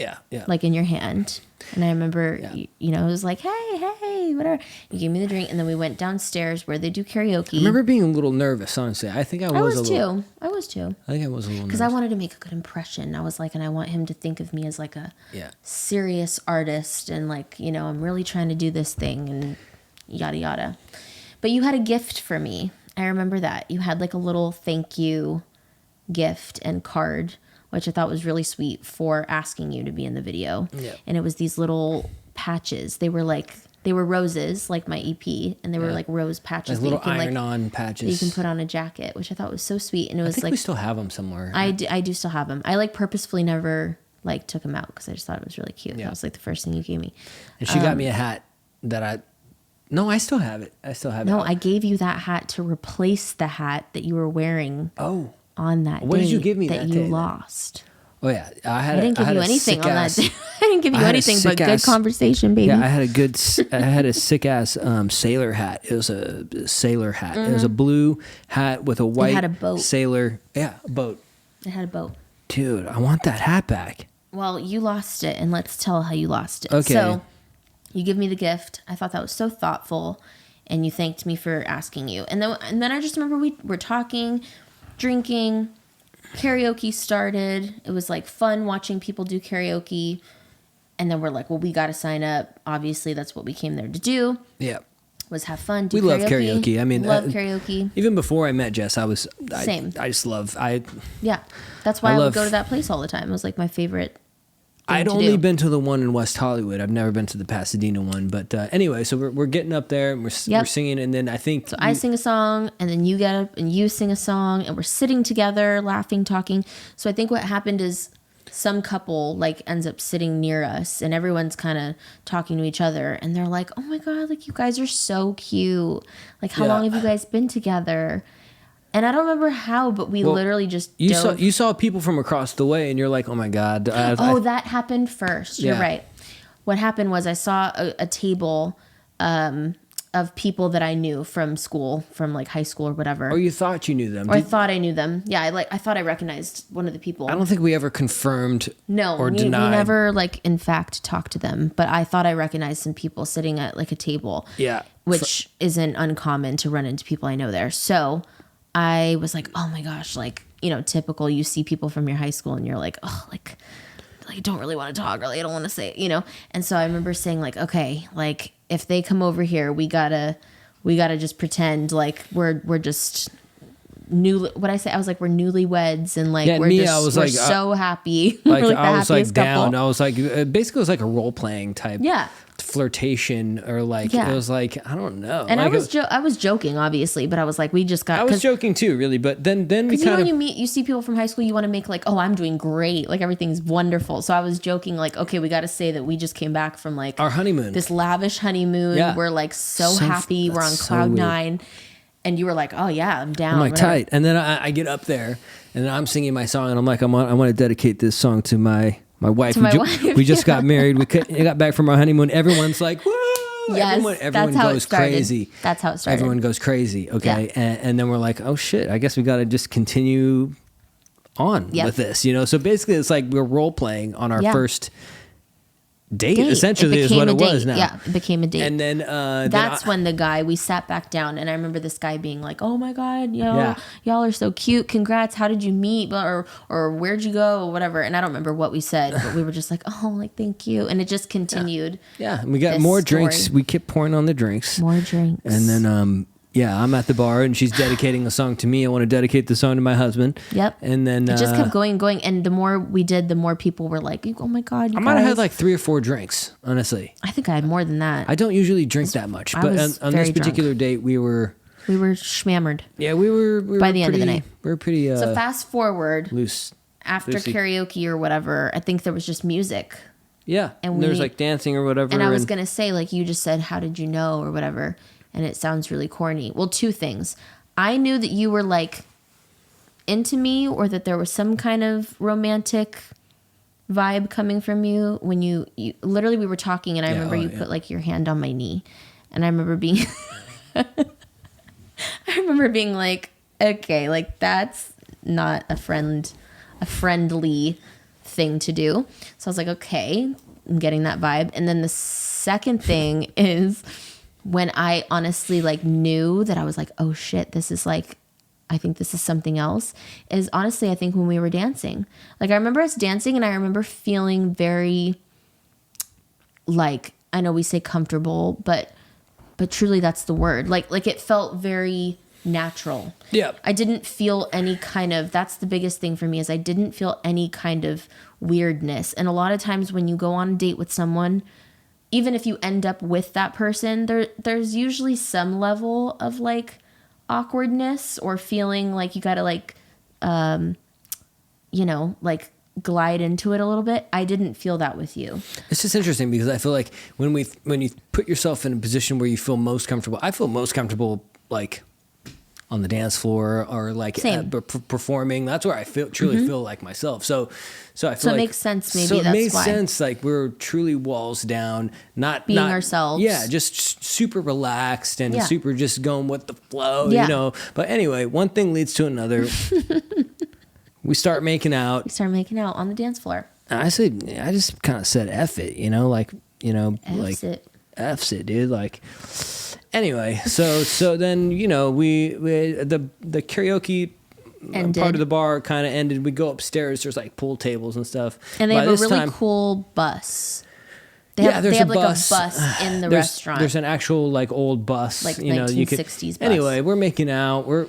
like in your hand. And I remember, you know, it was like, hey, whatever. You gave me the drink, and then we went downstairs where they do karaoke. I remember being a little nervous, honestly. I think I was too. I was too. I think I was a little nervous. Because I wanted to make a good impression. I was like, and I want him to think of me as like a serious artist, and like, you know, I'm really trying to do this thing, and yada, yada. But you had a gift for me. I remember that. You had like a little thank you gift and card, which I thought was really sweet, for asking you to be in the video. Yeah. And it was these little patches. They were roses, like my EP, and they were like rose patches. Like little iron-on patches. That you can put on a jacket, which I thought was so sweet. And it was I think we still have them somewhere. I do still have them. I like purposefully never like took them out, because I just thought it was really cute. Yeah. That was like the first thing you gave me. And she got me a hat that No, I still have it. No, I gave you that hat to replace the hat that you were wearing. Oh. On that what day did you give me that that you day, lost. Oh yeah, I didn't give you anything on that day. I didn't give you anything but good conversation, baby. Yeah, I had a sick ass sailor hat. It was a sailor hat. It was a blue hat with a white It had a boat. sailor. Yeah, a boat. It had a boat. Dude, I want that hat back. Well, you lost it, and let's tell how you lost it. Okay. So, you give me the gift. I thought that was so thoughtful, and you thanked me for asking you. And then I just remember we were talking, drinking, karaoke started. It was like fun watching people do karaoke. And then we're like, well, we got to sign up. Obviously, that's what we came there to do. Yeah. Was have fun. Do we love karaoke. I mean, love karaoke. Even before I met Jess, Same. I just love. Yeah, that's why I would go to that place all the time. It was like my favorite. I'd only been to the one in West Hollywood. I've never been to the Pasadena one. But anyway, so we're getting up there and we're singing, and then I think so. I sing a song, and then you get up and you sing a song, and we're sitting together, laughing, talking. So I think what happened is some couple like ends up sitting near us, and everyone's kind of talking to each other, and they're like, "Oh my god, like you guys are so cute. Like how long have you guys been together?" And I don't remember how, but we literally just you saw people from across the way, and you're like, "Oh my god!" That happened first. You're right. What happened was I saw a table of people that I knew from school, from like high school or whatever. Or you thought you knew them? Or I thought I knew them. Yeah, I thought I recognized one of the people. I don't think we ever confirmed. Or denied. We never like in fact talked to them, but I thought I recognized some people sitting at like a table. Yeah, which isn't uncommon to run into people I know there. So I was like, oh my gosh, like, you know, typical. You see people from your high school and you're like, oh, like I don't really want to talk, or like, I don't want to say it, you know? And so I remember saying like, okay, like if they come over here, we gotta just pretend like we're just what I say? I was like, we're newlyweds, and like we're so happy. Like, like I was like down. Couple. I was like, basically it was like a role playing type. Yeah. Flirtation, or like it was like, I don't know. And like I was joking, obviously, but I was like, we just got. I was joking too, really, but then we kind of. When you see people from high school, you want to make like, oh, I'm doing great, like everything's wonderful. So I was joking, like, okay, we got to say that we just came back from like our honeymoon, this lavish honeymoon. Yeah. We're like so happy, we're on cloud nine, and you were like, oh yeah, I'm down. I'm like tight, and then I get up there, and I'm singing my song, and I'm like, I want to dedicate this song to my wife. We just got married. We got back from our honeymoon. Everyone's like, woo! Yes, everyone goes crazy. That's how it started. Everyone goes crazy. Okay. Yeah. And then we're like, oh shit, I guess we got to just continue on with this, you know? So basically it's like we're role playing on our first date essentially is what it was now. Yeah, it became a date. And then that's when we sat back down, and I remember this guy being like, oh my god, you know, y'all are so cute, congrats, how did you meet, or where'd you go, or whatever. And I don't remember what we said, but we were just like, oh, like thank you. And it just continued. Yeah, and we got more drinks. We kept pouring on the drinks. More drinks. And then I'm at the bar, and she's dedicating a song to me. I want to dedicate the song to my husband. Yep. And then it just kept going. And the more we did, the more people were like, oh my God, I might have had like 3 or 4 drinks, honestly. I think I had more than that. I don't usually drink that much. But on this particular date, we were schmammered. Yeah, we were by the end of the night. We were pretty so fast forward. Loose. After karaoke or whatever, I think there was just music. Yeah. And there was like dancing or whatever. And I was going to say, like you just said, how did you know, or whatever. And it sounds really corny. Well, 2 things. I knew that you were like into me, or that there was some kind of romantic vibe coming from you when you literally, we were talking, and I remember you put like your hand on my knee, and I remember being like, okay, like that's not a friendly thing to do. So I was like, okay, I'm getting that vibe. And then the second thing is when I honestly like knew that I was like, oh shit, this is like, I think this is something else, is honestly, I think when we were dancing. Like I remember us dancing, and I remember feeling very, like, I know we say comfortable, but truly that's the word. Like it felt very natural. Yeah. I didn't feel any kind of, that's the biggest thing for me, is I didn't feel any kind of weirdness. And a lot of times when you go on a date with someone, even if you end up with that person, there's usually some level of like awkwardness, or feeling like you gotta like, you know, like glide into it a little bit. I didn't feel that with you. It's just interesting because I feel like when you put yourself in a position where you feel most comfortable, I feel most comfortable like on the dance floor or like performing. That's where I truly feel like myself. So I feel so it like, makes sense. Maybe so it that's makes why. sense. Like we're truly walls down, not Being ourselves. Yeah, just super relaxed and Yeah. super just going with the flow, Yeah. you know. But anyway, one thing leads to another. We start making out. We started making out on the dance floor. I just kind of said F it, you know, like, you know, F's like it. F's it, dude. Like, anyway, so then, you know, the karaoke Ended. part of the bar kind of ended. We go upstairs. There's like pool tables and stuff. And they By have a this really time- cool bus. there's they have a like bus. a bus in the There's- restaurant. There's an actual like old bus, Like you know, you could. 1960s bus. Anyway, we're making out. We're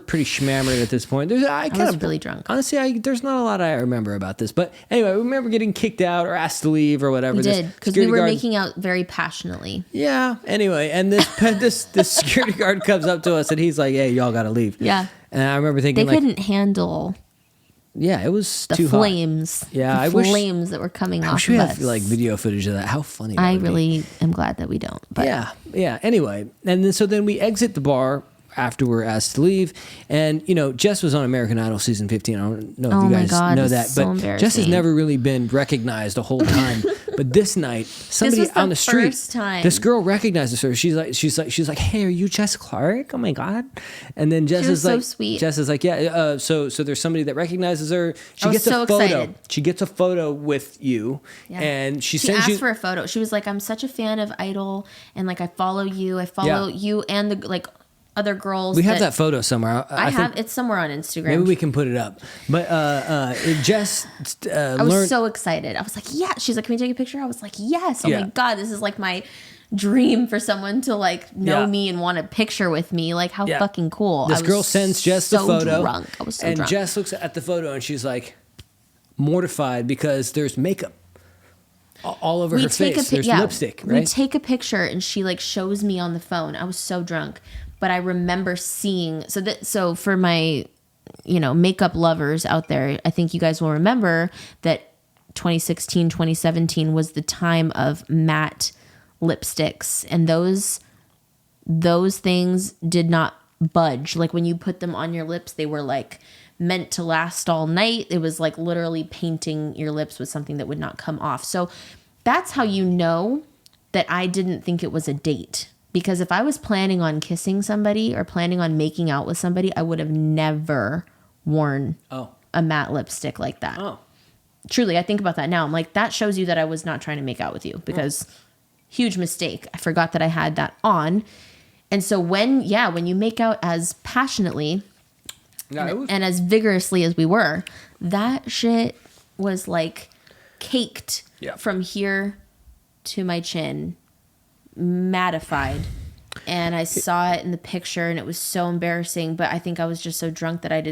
pretty schmammered at this point. I was really drunk. Honestly, there's not a lot I remember about this, but anyway, I remember getting kicked out or asked to leave or whatever. We This did, because we security were guard- making out very passionately. Yeah. Anyway, and this security guard comes up to us and he's like, "Hey, y'all got to leave." Yeah. And I remember They thinking, like, couldn't handle yeah, it was the too hot. flames. Yeah, the I wish- flames that were coming I off wish of we us. had like video footage of that. How funny! That I would be. really am glad that we don't. But Yeah. Anyway, and then we exit the bar after we're asked to leave, and you know, Jess was on American Idol season 15. I don't know if Oh you my guys God, know this that, is so but Jess has embarrassing. never really been recognized the whole time. But this night, somebody was the on the street, first time. this girl recognizes her. She's like, "Hey, are you Jess Clark? Oh my God!" And then Jess She was is like, so sweet. Jess is like, "Yeah." So there's somebody that recognizes her. She I was gets a so photo. excited. She gets a photo with you, Yeah. and she she sends asked you. for a photo. She was like, "I'm such a fan of Idol, and like I follow you. I follow you and the like other girls." We have that photo somewhere. I think have. It's somewhere on Instagram. Maybe we can put it up. But Jess I was learned. so excited. I was like, "Yeah." She's like, "Can we take a picture?" I was like, "Yes." Oh Yeah. my God, this is like my dream for someone to like know Yeah. me and want a picture with me. Like, how Yeah. fucking cool. This I was girl sends Jess the so photo. Drunk. I was so and drunk. Jess looks at the photo and she's like mortified because there's makeup all over her face. There's lipstick, right? We take a picture and she like shows me on the phone. I was so drunk, but I remember seeing so for my makeup lovers out there, I think you guys will remember that 2016, 2017 was the time of matte lipsticks, and those things did not budge. Like when you put them on your lips, they were like meant to last all night. It was like literally painting your lips with something that would not come off. So that's how you know that I didn't think it was a date. Because if I was planning on kissing somebody or planning on making out with somebody, I would have never worn a matte lipstick like that. Oh. Truly, I think about that now. I'm like, that shows you that I was not trying to make out with you, because huge mistake. I forgot that I had that on. And so when you make out as passionately and as vigorously as we were, that shit was like caked from here to my chin, mattified. And I saw it in the picture and it was so embarrassing, but I think I was just so drunk that I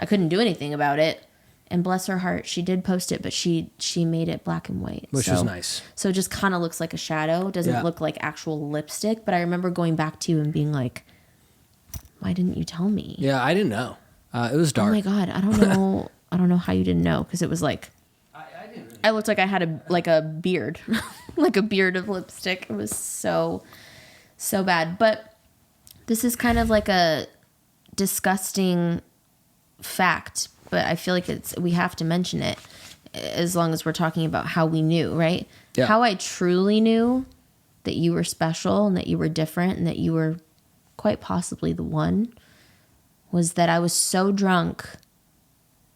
couldn't do anything about it. And bless her heart, she did post it, but she made it black and white. Which was nice. So it just kind of looks like a shadow. Doesn't look like actual lipstick. But I remember going back to you and being like, why didn't you tell me? Yeah, I didn't know. It was dark. Oh my God. I don't know. I don't know how you didn't know, because it was like, I looked like I had a beard, like a beard of lipstick. It was so bad. But this is kind of like a disgusting fact, but I feel like we have to mention it as long as we're talking about how we knew, right? Yeah. How I truly knew that you were special and that you were different and that you were quite possibly the one was that I was so drunk,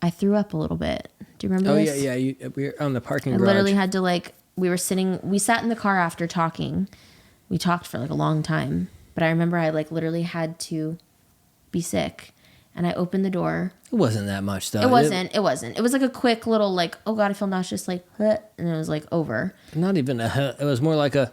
I threw up a little bit. Do you remember this? Yeah. We were on the parking I garage. literally had to we sat in the car after talking. We talked for like a long time, but I remember I literally had to be sick. And I opened the door. It wasn't that much, though. It wasn't. It was like a quick little oh God, I feel nauseous, and it was like over. Not even it was more like a...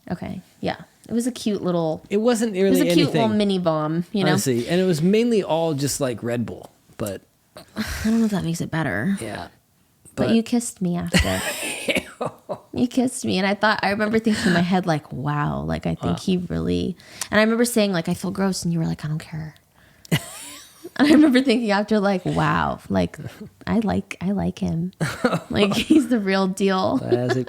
Okay, yeah. It was a cute little... It wasn't really anything. It was a cute anything. little mini bomb, you know? I see. And it was mainly all just like Red Bull, but... I don't know if that makes it better. Yeah. But you kissed me after. You kissed me, and I remember thinking in my head, wow, I think he really... And I remember saying, I feel gross, and you were like, I don't care. And I remember thinking after, wow, I like him. He's the real deal. Classic.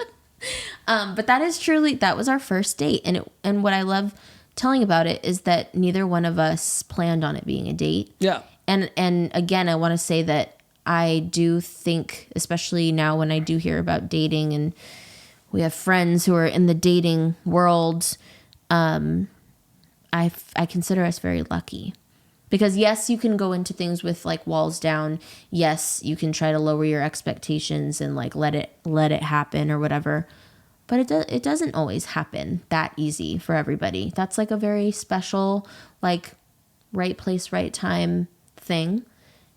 But that is truly, that was our first date. And what I love telling about it is that neither one of us planned on it being a date. Yeah. And again, I want to say that I do think, especially now when I do hear about dating and we have friends who are in the dating world, I consider us very lucky. Because yes, you can go into things with like walls down. Yes, you can try to lower your expectations and like let it happen or whatever. But it doesn't always happen that easy for everybody. That's like a very special, like right place, right time thing.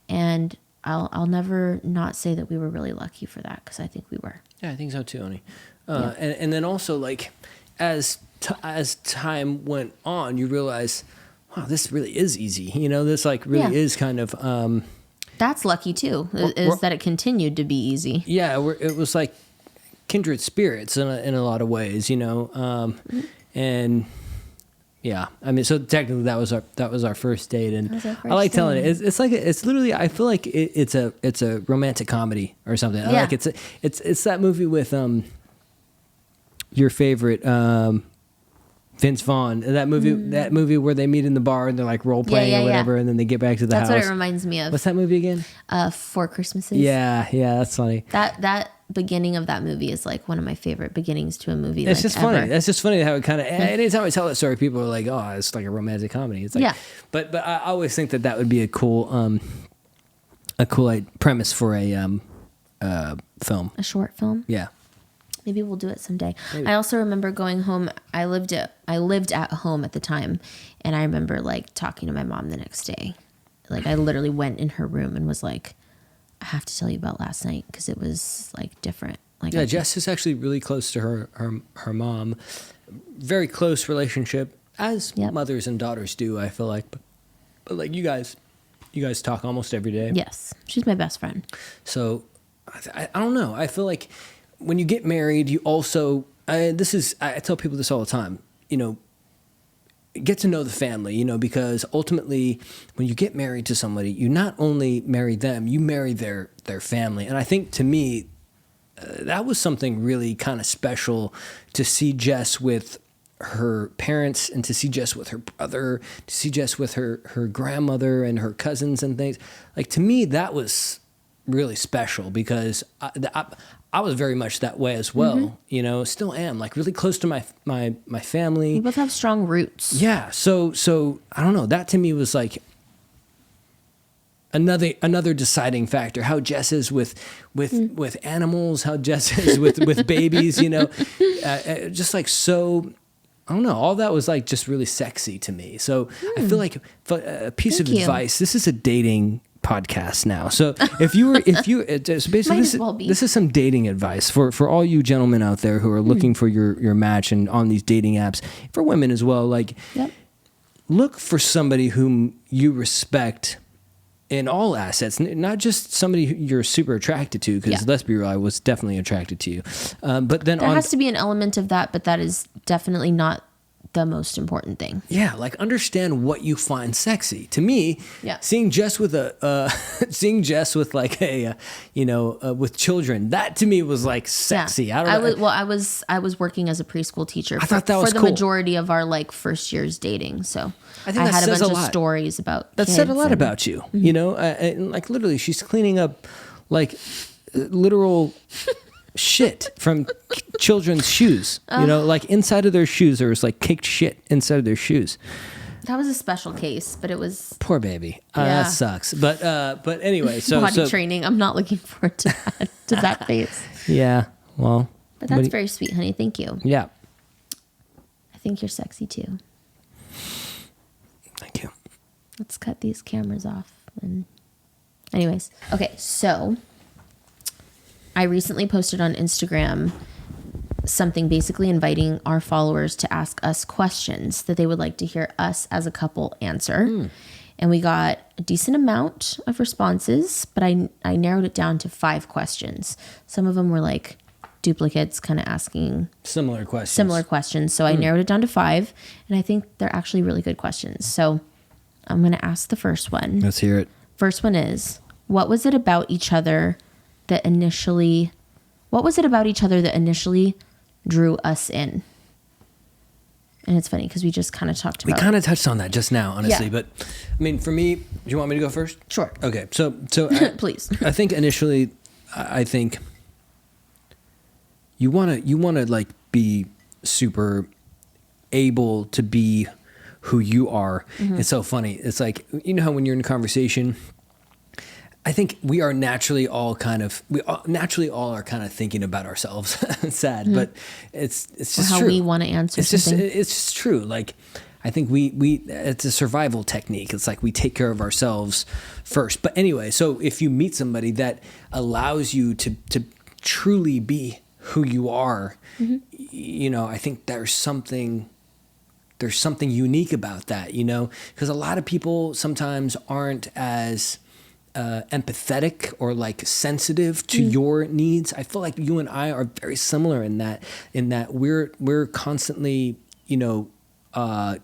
And I'll never not say that we were really lucky for that, because I think we were. Yeah, I think so too, Oni. And then also, like, as time went on, you realize, wow, this really is easy. You know, this like really is kind of. That's lucky too. Is that it continued to be easy? Yeah, it was like kindred spirits in a lot of ways. You know, and. Yeah, I mean, so technically that was our first date, and I like telling it. It's like it's literally. I feel like it's a romantic comedy or something. Yeah. Like it's that movie with your favorite Vince Vaughn. That movie where they meet in the bar and they're like role playing or whatever, and then they get back to the house. That's what it reminds me of. What's that movie again? 4 Christmases. Yeah, that's funny. That beginning of that movie is like one of my favorite beginnings to a movie. It's like, just ever. funny. That's just funny how it kind of. Anytime I tell that story, people are like, "Oh, it's like a romantic comedy." It's like, yeah. But I always think that would be a cool premise for a film. A short film. Yeah. Maybe we'll do it someday. Maybe. I also remember going home. I lived at home at the time, and I remember like talking to my mom the next day. Like I literally went in her room and was like, I have to tell you about last night because it was like different. Like Jess is actually really close to her mom. Very close relationship, as mothers and daughters do, I feel like. But like you guys talk almost every day. Yes, she's my best friend. So I don't know. I feel like when you get married, you also I tell people this all the time. You know, get to know the family, you know, because ultimately when you get married to somebody, you not only marry them, you marry their family. And I think to me, that was something really kind of special to see Jess with her parents and to see Jess with her brother, to see Jess with her grandmother and her cousins and things. Like to me, that was really special because I was very much that way as well, you know, still am like really close to my family. We both have strong roots. Yeah. So I don't know. That to me was like another deciding factor. How Jess is with animals, how Jess is with babies, you know, just like so. I don't know. All that was like just really sexy to me. So I feel like a piece of advice. This is a dating podcast now. So so basically this is some dating advice for all you gentlemen out there who are looking for your match and on these dating apps, for women as well. Like, look for somebody whom you respect in all assets, not just somebody who you're super attracted to, because let's be real, I was definitely attracted to you. But then there has to be an element of that, but that is definitely not the most important thing. Yeah, like understand what you find sexy. To me, seeing Jess with with children, that to me was like sexy. Yeah. I was working as a preschool teacher. I thought that was for the majority of our like first years dating. So I had a bunch of stories about that said a lot about you. You know, and like literally, she's cleaning up like literal shit from children's shoes. You know, like inside of their shoes, there was like caked shit inside of their shoes. That was a special case, but it was poor baby. That sucks. But anyway, so body training. I'm not looking forward to that phase. Yeah, well, but that's very sweet, honey. Thank you. Yeah, I think you're sexy too. Thank you. Let's cut these cameras off. And anyways, okay, so I recently posted on Instagram something basically inviting our followers to ask us questions that they would like to hear us as a couple answer. And we got a decent amount of responses, but I narrowed it down to 5 questions. Some of them were like duplicates, kind of asking similar questions. So I narrowed it down to 5, and I think they're actually really good questions. So I'm going to ask the first one. Let's hear it. First one is, what was it about each other that initially drew us in? And it's funny because we just kind of talked about. We kind of touched on that just now, honestly. Yeah. But I mean, for me, do you want me to go first? Sure. Okay. So Please. I think initially, I think you want to like be super able to be who you are. It's so funny. It's like, you know how when you're in a conversation, I think we are naturally all are kind of thinking about ourselves. It's sad, but it's just how true. we want to answer it's something. It's just true. Like, I think we it's a survival technique. It's like we take care of ourselves first. But anyway, so if you meet somebody that allows you to truly be who you are, you know, I think there's something unique about that, you know, because a lot of people sometimes aren't as empathetic or like sensitive to your needs. I feel like you and I are very similar in that we're constantly, you know,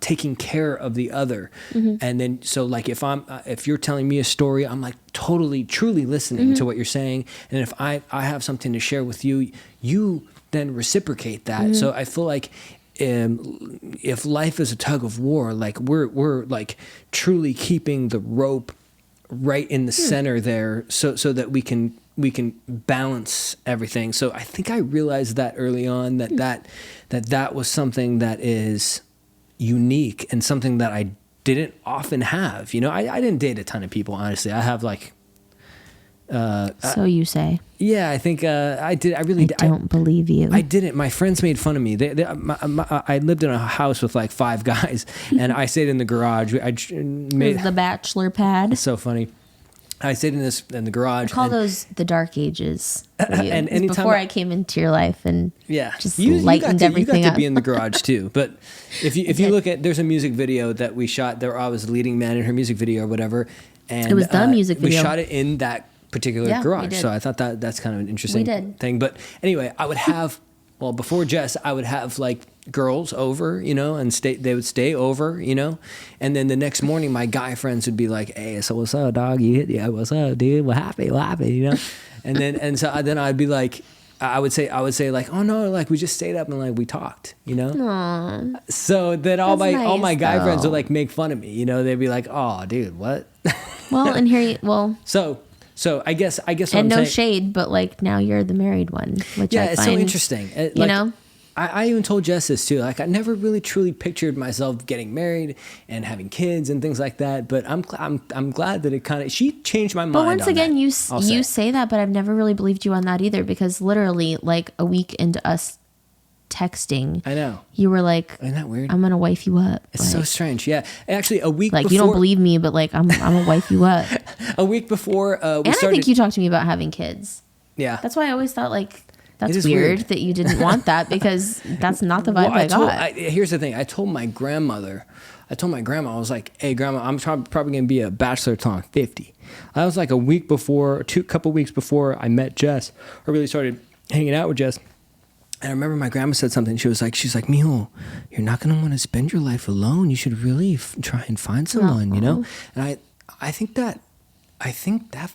taking care of the other. And then, so like if you're telling me a story, I'm like totally, truly listening to what you're saying. And if I have something to share with you, you then reciprocate that. So I feel like, if life is a tug of war, like we're like truly keeping the rope right in the center there, so that we can balance everything. So I think I realized that early on that was something that is unique and something that I didn't often have. You know, I didn't date a ton of people, honestly. I have like so you say. Yeah, I think I did. I really I don't believe you. I didn't. My friends made fun of me. I lived in a house with like 5 guys, and I stayed in the garage. The bachelor pad. It's so funny. I stayed in the garage. I call those the dark ages. For you. And anytime before I came into your life and just lightened everything you got up. to be in the garage too. But if you look at, there's a music video that we shot. There I was leading man in her music video or whatever, and it was the music video. We shot it in that particular garage. So I thought that's kind of an interesting thing. But anyway, I would have, well, before Jess, I would have like girls over, you know, and they would stay over, you know, and then the next morning my guy friends would be like, hey, so what's up, dog? Yeah, what's up, dude? What happened, you know? And then I'd be like, I would say like, oh no, like we just stayed up and like we talked, you know. Aww. So that all my guy friends would like make fun of me, you know. They'd be like, oh, dude, what? Well, and here So I guess and no shade, but like now you're the married one, which I find, it's so interesting. You know, I even told Jess this too. Like I never really truly pictured myself getting married and having kids and things like that. But I'm glad that it kind of, she changed my mind. But once again, you say say that, but I've never really believed you on that either, because literally like a week into us texting, I know, you were like, isn't that weird? I'm gonna wife you up. It's so strange. Yeah, actually, a week like before, you don't believe me, but like I'm gonna wife you up. A week before I think you talked to me about having kids. Yeah, that's why I always thought like that's weird that you didn't want that, because that's not the vibe I got. Here's the thing. I told my grandma, I was like, hey, grandma, I'm probably going to be a bachelor till I'm 50. I was like a couple weeks before I met Jess, or really started hanging out with Jess. And I remember my grandma said something. She's like, Mijo, you're not going to want to spend your life alone. You should really try and find someone, you know? And I think that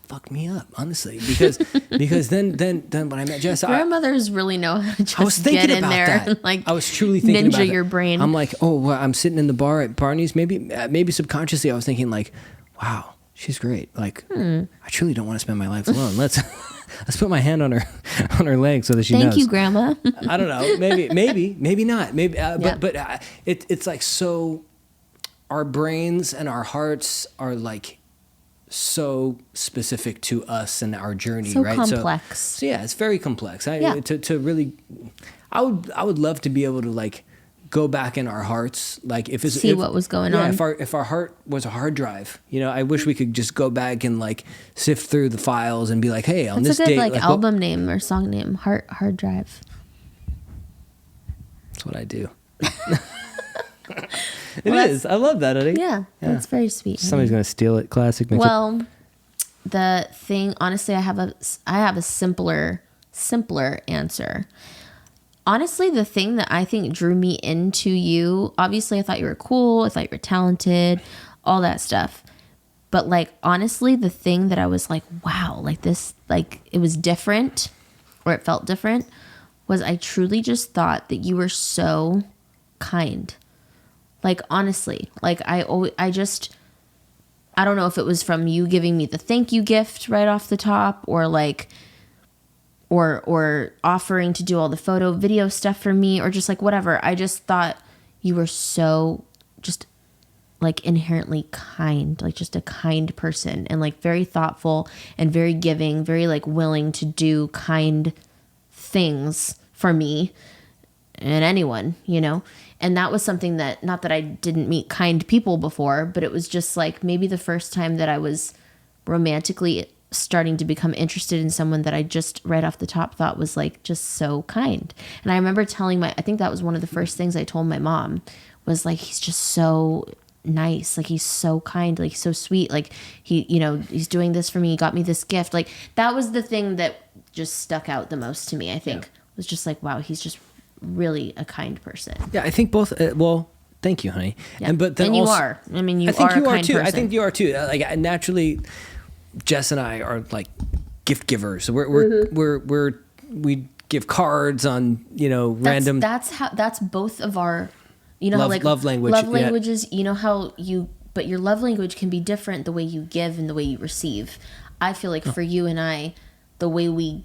fucked me up, honestly, because then when I met Jess, grandmothers really know how to just get in there and like I was truly thinking ninja your brain. I'm like, oh, well, I'm sitting in the bar at Barney's. Maybe subconsciously I was thinking like, wow, she's great. Like, I truly don't want to spend my life alone. Let's put my hand on her leg so that she knows. Thank you, Grandma. I don't know. Maybe not. But it's like, so our brains and our hearts are like so specific to us and our journey, so right? Complex. So yeah, it's very complex. To really, I would love to be able to like go back in our hearts, like if what was going on. If our heart was a hard drive, you know, I wish we could just go back and like sift through the files and be like, hey, on this date, date, like album name or song name, hard drive. That's what I do. It is. I love that, Eddie. Yeah, that's very sweet. Somebody's gonna steal it. Classic. The thing, honestly, I have a simpler answer. Honestly, the thing that I think drew me into you, obviously, I thought you were cool. I thought you were talented, all that stuff. But like, honestly, the thing that I was like, wow, like this, like it was different, or it felt different, was I truly just thought that you were so kind. Like, honestly, like I don't know if it was from you giving me the thank you gift right off the top, or like, or offering to do all the photo video stuff for me, or just like whatever. I just thought you were so just like inherently kind, like just a kind person, and like very thoughtful and very giving, very like willing to do kind things for me and anyone, you know? And that was something that, not that I didn't meet kind people before, but it was just like maybe the first time that I was romantically starting to become interested in someone that I just right off the top thought was like just so kind. And I remember I think that was one of the first things I told my mom, was like, he's just so nice, like he's so kind, like so sweet, like he's doing this for me, he got me this gift. Like that was the thing that just stuck out the most to me, I think. Was just like, wow, he's just really a kind person. Yeah, I think both. Well, thank you, honey. Yeah. And but then you also, are. I mean, you I think are you a are kind too. person. I think you are too. Like naturally, Jess and I are like gift givers. So we give cards on random. That's both of our, how like love language. Love languages. You know how but your love language can be different the way you give and the way you receive. I feel like for you and I, the way we,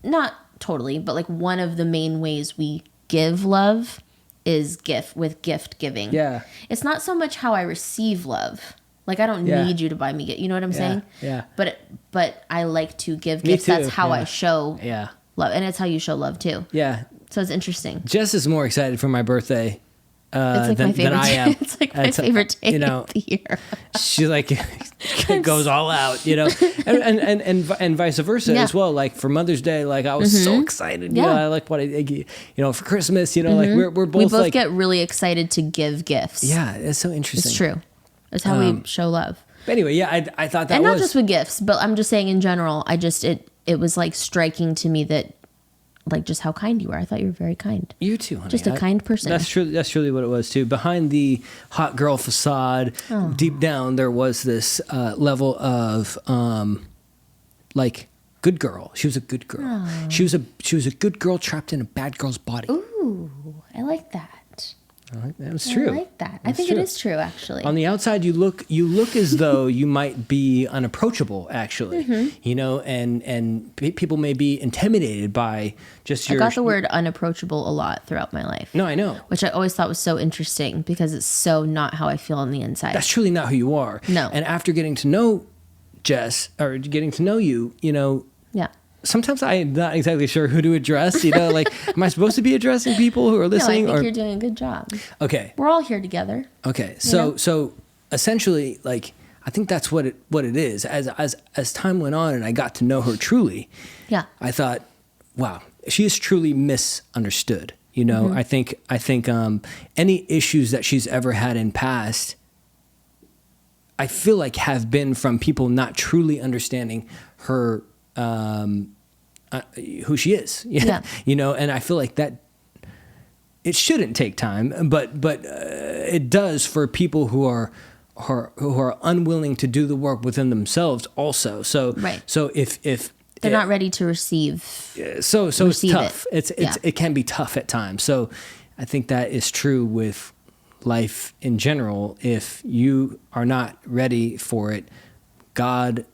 not totally, but like one of the main ways we give love is gift giving. Yeah. It's not so much how I receive love. Like I don't need you to buy me gift. You know what I'm saying? Yeah. But I like to give Me gifts. too. That's how I show Yeah. love, and it's how you show love too. Yeah. So it's interesting. Jess is more excited for my birthday It's like my favorite. than I am. It's like my favorite day of the year. She like goes all out, and vice versa as well. Like for Mother's Day, like I was so excited. Yeah. I like what for Christmas, like we're both We both like get really excited to give gifts. yeah, it's so interesting. It's true. It's how we show love. But anyway, yeah, I thought that and was not just with gifts, but I'm just saying in general. It was like striking to me that like just how kind you were. I thought you were very kind. You too, honey. Just a kind person. That's true. That's truly what it was too. Behind the hot girl facade, deep down there was this level of like good girl. She was a good girl. Oh. She was a good girl trapped in a bad girl's body. Ooh, I like that. That's true. I like that. I think it is true, actually. On the outside, you look as though you might be unapproachable, actually. And people may be intimidated by just your. I got the word unapproachable a lot throughout my life. No, I know. Which I always thought was so interesting because it's so not how I feel on the inside. That's truly not who you are. No. And after getting to know Jess, or getting to know you, yeah. sometimes I'm not exactly sure who to address. Like, am I supposed to be addressing people who are listening? No, I think you're doing a good job. Okay. We're all here together. Okay. So essentially, like, I think that's what it is. As time went on and I got to know her truly, yeah, I thought, wow, she is truly misunderstood. I think any issues that she's ever had in past, I feel like have been from people not truly understanding her. Who she is, yeah. And I feel like that it shouldn't take time, but it does for people who are unwilling to do the work within themselves also. So right. So if they're not ready to receive, so it's tough. It. It can be tough at times. So I think that is true with life in general. If you are not ready for it, God,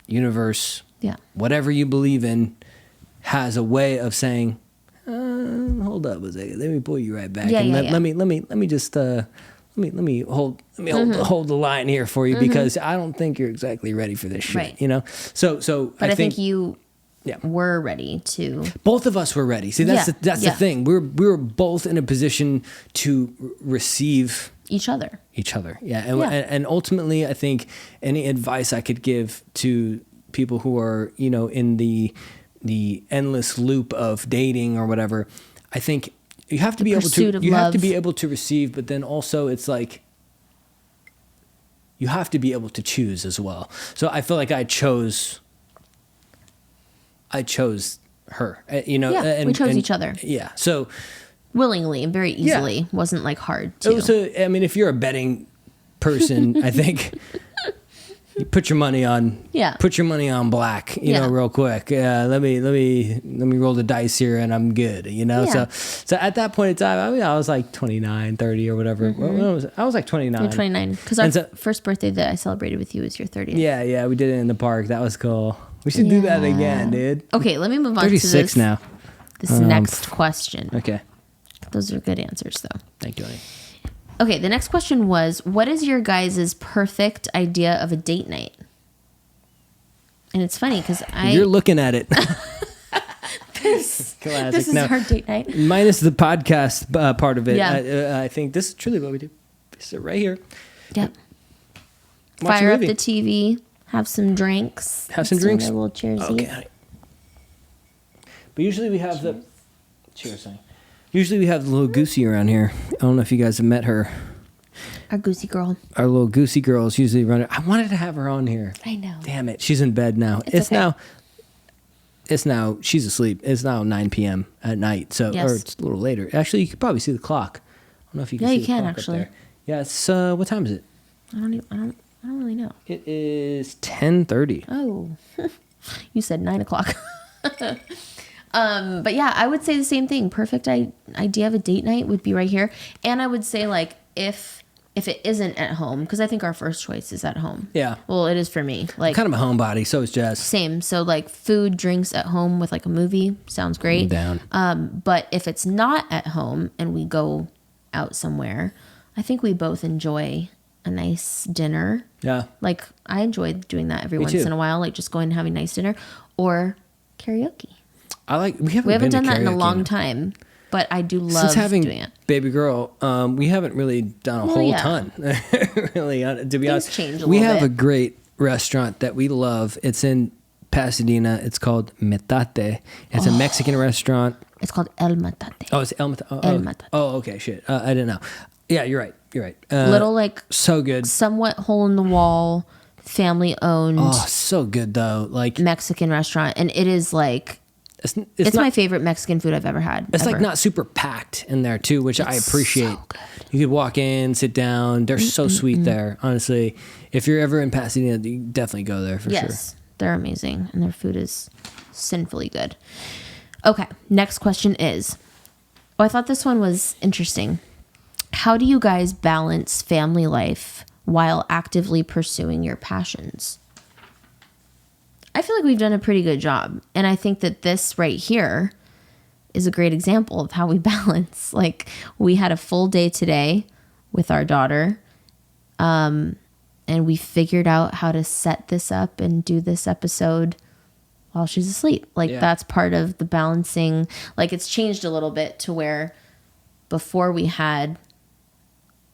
universe, whatever you believe in, has a way of saying, hold up a second, let me pull you right back, let me just let me hold the line here for you, because I don't think you're exactly ready for this shit. Right. So but I think you were ready to. Both of us were ready. See, that's the thing. We were both in a position to receive each other. Yeah. And ultimately, I think any advice I could give to people who are, in the endless loop of dating or whatever, I think you have to be able to have to be able to receive, but then also it's like you have to be able to choose as well. So I feel like I chose her, and we chose each other. Yeah. So willingly and very easily. It wasn't like hard to. So, I mean, if you're a betting person, I think You put your money on black, you know, real quick. Let me roll the dice here and I'm good, you know? So at that point in time, I was like 29, 30 or whatever. I was like 29. You're 29. Because our first birthday that I celebrated with you was your 30th. Yeah, we did it in the park. That was cool. We should do that again, dude. Okay, let me move on 36 to this now. This next question. Okay. Those are good answers, though. Thank you, honey. Okay, the next question was, what is your guys' perfect idea of a date night? And it's funny because You're looking at it. This is our date night. Minus the podcast part of it. Yeah. I think this is truly what we do. We sit right here. Yep. Watch Fire a up movie. the TV. Have some drinks. Have some drinks. A little cheersy. Okay, honey. But usually we have the... Cheers, honey. Usually we have the little Goosey around here. I don't know if you guys have met her. Our Goosey girl. Our little Goosey girls usually run it. I wanted to have her on here. I know. Damn it. She's in bed now. It's now, she's asleep. It's now 9 p.m. at night. So, yes. Or it's a little later. Actually, you could probably see the clock. I don't know if you can see the clock actually. up there. Yeah, it's, what time is it? I don't really know. It is 10:30. Oh, you said 9 o'clock. But yeah, I would say the same thing. Perfect idea of a date night would be right here. And I would say like if it isn't at home, because I think our first choice is at home. Yeah. Well, it is for me. Like I'm kind of a homebody, so is Jess. Same. So like food, drinks at home with like a movie sounds great. Down. But if it's not at home and we go out somewhere, I think we both enjoy a nice dinner. Yeah. Like I enjoy doing that every Me once too. in a while, like just going and having a nice dinner or karaoke. We haven't done that in a long time, but I do love since having doing it. baby girl. We haven't really done a whole ton. Really, to be honest, change a we little have bit. a great restaurant that we love. It's in Pasadena. It's called Metate. It's a Mexican restaurant. It's called El Matate. Oh, it's El Metate. El Metate. Oh, okay, shit. I didn't know. Yeah, you're right. Little like so good. somewhat hole in the wall, family owned. Oh, so good though. Like Mexican restaurant, and it is like. It's my favorite Mexican food I've ever had. It's like not super packed in there too, which I appreciate. So good. You could walk in, sit down. They're so sweet there. Honestly, if you're ever in Pasadena, you definitely go there for sure. Yes, they're amazing, and their food is sinfully good. Okay, next question is. Oh, I thought this one was interesting. How do you guys balance family life while actively pursuing your passions? I feel like we've done a pretty good job. And I think that this right here is a great example of how we balance. Like we had a full day today with our daughter. And we figured out how to set this up and do this episode while she's asleep. Like that's part of the balancing. Like it's changed a little bit to where before we had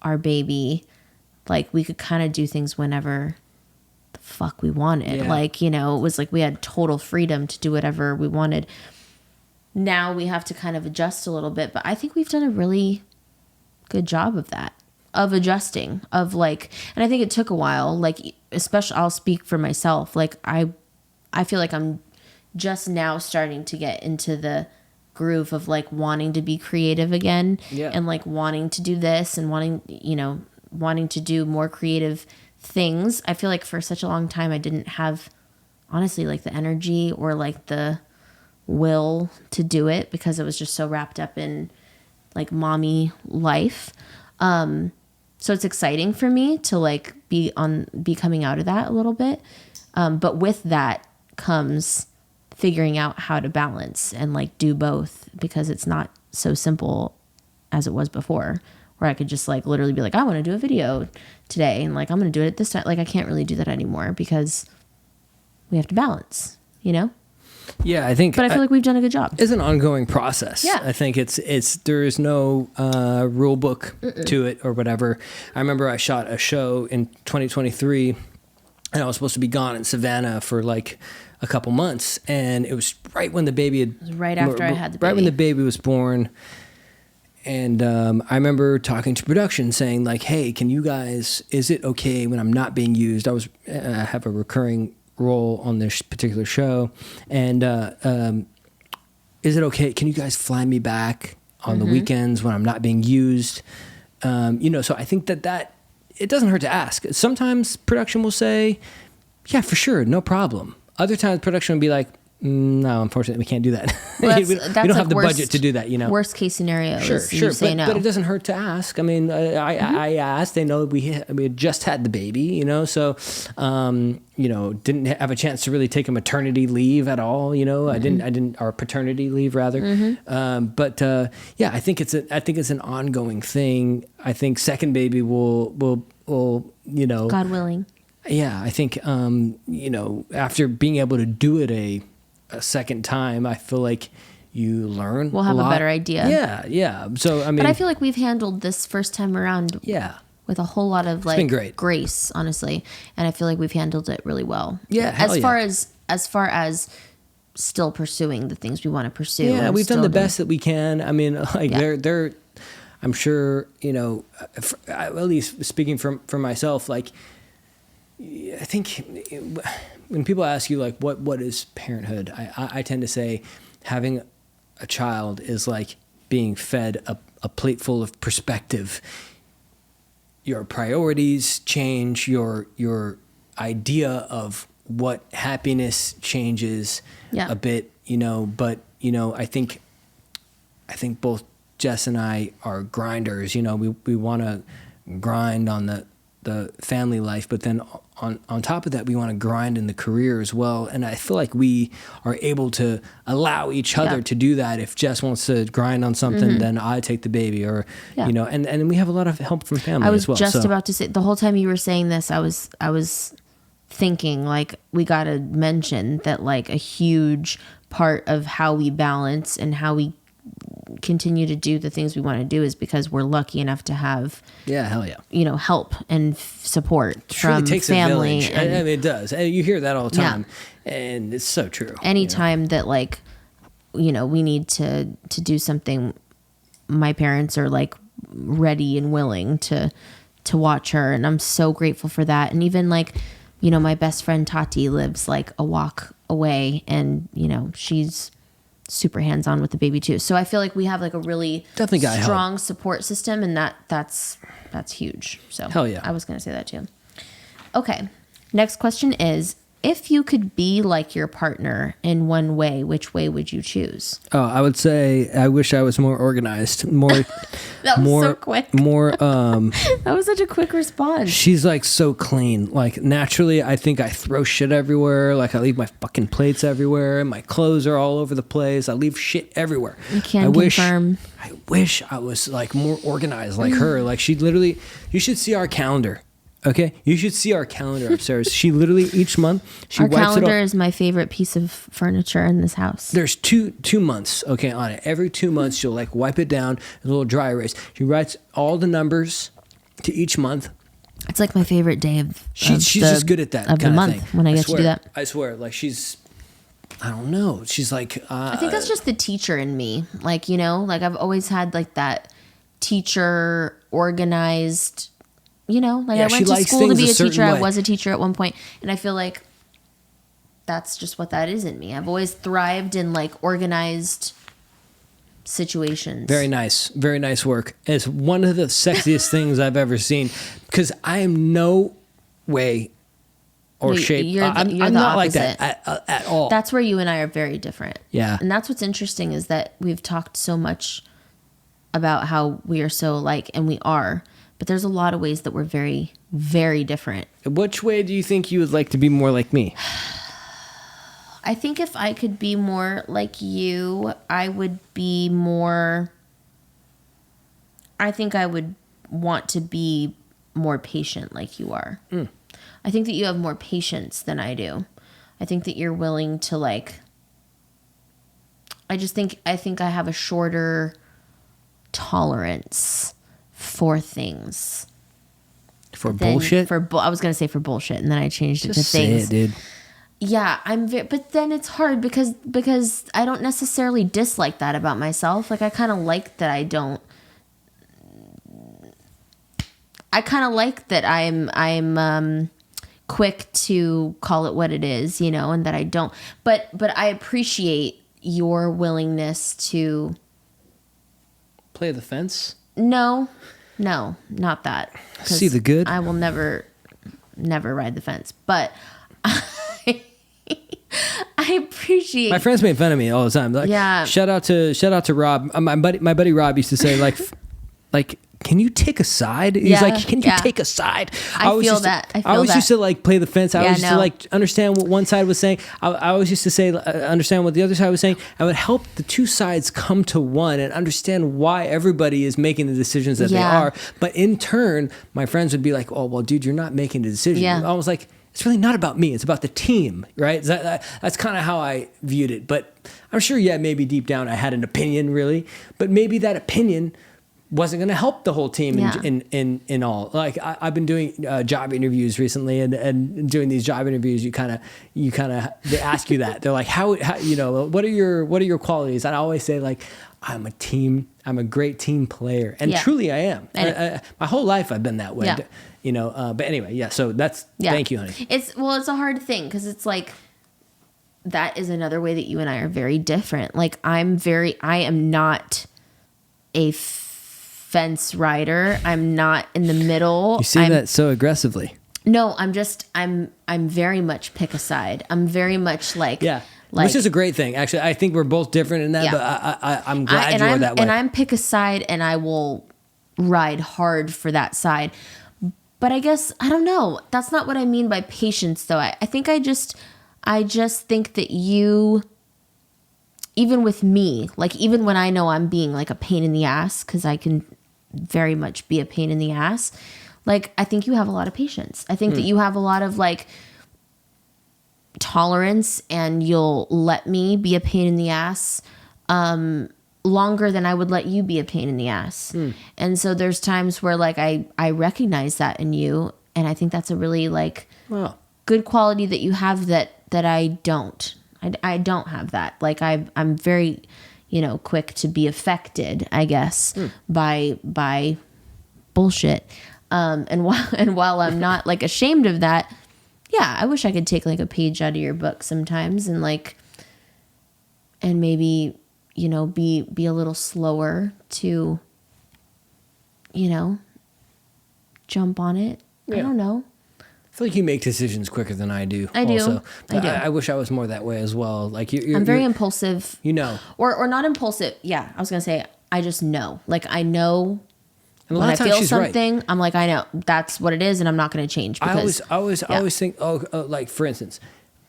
our baby, like we could kind of do things whenever the fuck we wanted. Like, you know, it was like we had total freedom to do whatever we wanted. Now we have to kind of adjust a little bit, but I think we've done a really good job of that, of adjusting, of like, and I think it took a while, like, especially I'll speak for myself. Like I feel like I'm just now starting to get into the groove of like wanting to be creative again and like wanting to do this and wanting to do more creative things. I feel like for such a long time I didn't have honestly like the energy or like the will to do it because it was just so wrapped up in like mommy life. So it's exciting for me to like be coming out of that a little bit. But with that comes figuring out how to balance and like do both because it's not so simple as it was before. Where I could just like literally be like, I want to do a video today and like I'm going to do it at this time. Like I can't really do that anymore because we have to balance, you know? Yeah, I think. But I feel like we've done a good job. It's an ongoing process. Yeah. I think there is no rule book to it or whatever. I remember I shot a show in 2023 and I was supposed to be gone in Savannah for like a couple months. And it was right when the baby It was right after I had the baby. Right when the baby was born. And I remember talking to production saying like, hey, can you guys, is it okay when I'm not being used? I have a recurring role on this particular show. And is it okay? Can you guys fly me back on the weekends when I'm not being used? So I think that it doesn't hurt to ask. Sometimes production will say, Yeah, for sure. No problem. Other times production would be like, no, unfortunately, we can't do that. Well, we don't have the budget to do that, Worst case scenario is Sure. you say no. But it doesn't hurt to ask. I mean, I asked. They know we had just had the baby, so, didn't have a chance to really take a maternity leave at all, I didn't, or paternity leave rather. Yeah, I think it's an ongoing thing. I think second baby will, God willing. Yeah, I think, after being able to do it a second time, I feel like you learn. We'll have a better idea. Yeah. So, I mean. But I feel like we've handled this first time around with a whole lot of grace, honestly. And I feel like we've handled it really well. Yeah. As far as still pursuing the things we want to pursue. Yeah, we've done the best that we can. I mean, they're I'm sure, at least speaking for myself, like, I think when people ask you, like, what is parenthood, I tend to say having a child is like being fed a plate full of perspective. Your priorities change, your idea of what happiness changes a bit, but, I think both Jess and I are grinders. We want to grind on the family life, but then on top of that, we want to grind in the career as well. And I feel like we are able to allow each other to do that. If Jess wants to grind on something, then I take the baby, or and we have a lot of help from family as well. I was just about to say, the whole time you were saying this, I was thinking, like, we got to mention that, like, a huge part of how we balance and how we continue to do the things we want to do is because we're lucky enough to have help and support from really takes family. A village. I mean, it does. You hear that all the time, and it's so true. Anytime that, like, we need to do something, my parents are, like, ready and willing to watch her, and I'm so grateful for that. And even, like, my best friend Tati lives, like, a walk away, and she's super hands-on with the baby too. So I feel like we have, like, a really strong support system, and that's huge. So hell yeah. I was going to say that too. Okay. Next question is, if you could be like your partner in one way, which way would you choose? Oh, I would say I wish I was more organized, more. That was so quick. More. That was such a quick response. She's, like, so clean. Like, naturally, I think I throw shit everywhere. Like, I leave my fucking plates everywhere. My clothes are all over the place. I leave shit everywhere. You can confirm. I wish I was, like, more organized like her. Like, she literally. You should see our calendar. Okay, you should see our calendar upstairs. She literally each month our calendar is my favorite piece of furniture in this house. There's two months, okay, on it. Every 2 months, she'll, like, wipe it down, a little dry erase. She writes all the numbers to each month. It's like my favorite day of she's just good at that of kind the month of thing. when I get to do that. I swear, like, she's. I don't know. She's like. I think that's just the teacher in me. Like, like, I've always had, like, that teacher organized. I went to school to be a teacher. I was a teacher at one point, and I feel like that's just what that is in me. I've always thrived in, like, organized situations. Very nice work. It's one of the sexiest things I've ever seen, because I am no way or shape. I'm not like that at all. That's where you and I are very different. Yeah, and that's what's interesting is that we've talked so much about how we are so alike, and we are. But there's a lot of ways that we're very, very different. Which way do you think you would like to be more like me? I think if I could be more like you, I would be more... I think I would want to be more patient like you are. I think that you have more patience than I do. I think that you're willing to, like... I think I have a shorter tolerance for things. For bullshit? I was going to say for bullshit, and then I changed it to say things. It, dude. Yeah, but then it's hard because I don't necessarily dislike that about myself. Like, I kind of like that I don't. I kind of like that I'm quick to call it what it is, and that I don't. But I appreciate your willingness to play the fence. No, not that. See the good. I will never ride the fence. But I appreciate. My friends made fun of me all the time. Like, Yeah. Shout out to Rob. My buddy Rob used to say like, can you take a side? He's Yeah, like, can you yeah. take a side? I feel that. I I always feel used to like play the fence. I Yeah, always used to no. like understand what one side was saying. I always used to say understand what the other side was saying. I would help the two sides come to one and understand why everybody is making the decisions that they Yeah. are. But in turn, my friends would be like, oh well, dude, you're not making the decision. Yeah. I was like, it's really not about me. It's about the team, right? That's kind of how I viewed it. But I'm sure, yeah, maybe deep down I had an opinion, really. But maybe that opinion wasn't going to help the whole team Yeah. in all. Like I've been doing job interviews recently, and doing these job interviews, you kind of they ask you that. They're like, how what are your qualities? And I always say like, I'm a great team player, and Yeah. truly I am. My whole life I've been that way. Yeah. But anyway, yeah. So thank you, honey. It's a hard thing because it's like that is another way that you and I are very different. Like I am not a fence rider. I'm not in the middle. You say that so aggressively. No, I'm very much pick a side. I'm very much like which is a great thing. Actually, I think we're both different in that. Yeah. But I'm glad you are that way. And I'm pick a side, and I will ride hard for that side. But I guess I don't know. That's not what I mean by patience, though. I think I just think that you, even with me, like even when I know I'm being like a pain in the ass, because I can very much be a pain in the ass. Like, I think you have a lot of patience. I think that you have a lot of like tolerance, and you'll let me be a pain in the ass longer than I would let you be a pain in the ass. And so there's times where like I recognize that in you, and I think that's a really like good quality that you have that I don't. I don't have that. Like I'm very, quick to be affected, I guess, by bullshit. And while I'm not like ashamed of that, yeah, I wish I could take like a page out of your book sometimes and like, and maybe, be a little slower to, jump on it. Yeah. I don't know. I feel like you make decisions quicker than I do. I do. Also. I do. I wish I was more that way as well. Like I'm very impulsive. Or Or not impulsive. Yeah, I was gonna say I just know. Like I know and a when lot I of times feel she's something, right. I'm like I know that's what it is, and I'm not gonna change. Because I always think. Like for instance,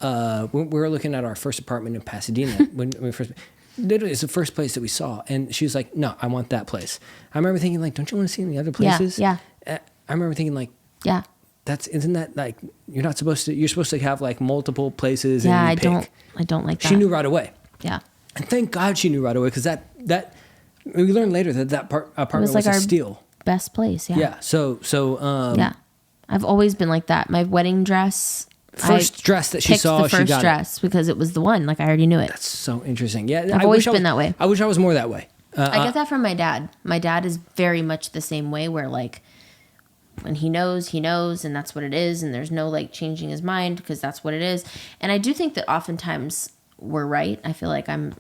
when we were looking at our first apartment in Pasadena when we first. Literally, it's the first place that we saw, and she was like, "No, I want that place." I remember thinking, like, "Don't you want to see any other places?" Yeah. I remember thinking, like, yeah. isn't that like you're supposed to have like multiple places? Yeah, and you pick. I don't like that. She knew right away. Yeah. And thank God she knew right away, because that we learned later that apartment was a steal. Best place. Yeah. Yeah. So yeah. I've always been like that. My wedding dress. First dress that she saw, the she first got dress because it was the one. Like I already knew it. That's so interesting. Yeah, I've always been that way. I wish I was more that way. I get that from my dad. My dad is very much the same way, where like when he knows, and that's what it is, and there's no like changing his mind because that's what it is. And I do think that oftentimes we're right. I feel like I'm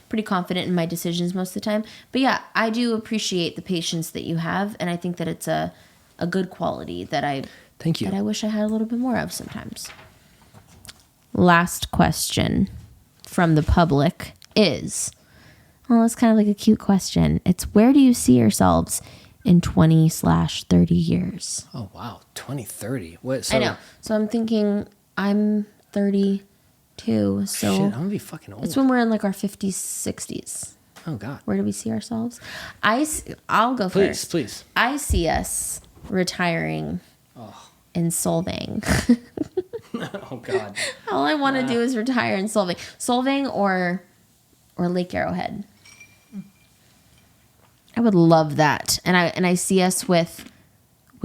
pretty confident in my decisions most of the time. But yeah, I do appreciate the patience that you have, and I think that it's a good quality that Thank you. that I wish I had a little bit more of sometimes. Last question from the public is, well, it's kind of like a cute question. It's, where do you see yourselves in 20/30 years? Oh, wow. 2030. What? I know. So I'm thinking I'm 32. So shit, I'm going to be fucking old. it's when we're in like our 50s, 60s. Oh, God. Where do we see ourselves? I'll go first. Please. I see us retiring in Solvang. Oh, God. All I want to do is retire in Solvang. Solvang or Lake Arrowhead. I would love that. And I see us with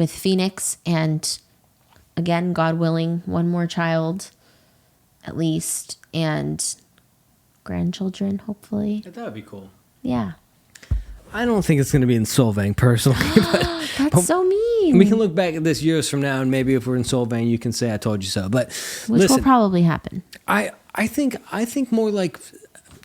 Phoenix, and again, God willing, one more child at least, and grandchildren, hopefully. That would be cool. Yeah. I don't think it's going to be in Solvang personally. That's so mean. We can look back at this years from now, and maybe if we're in Solvang, you can say I told you so. But Which listen, will probably happen. I think more like,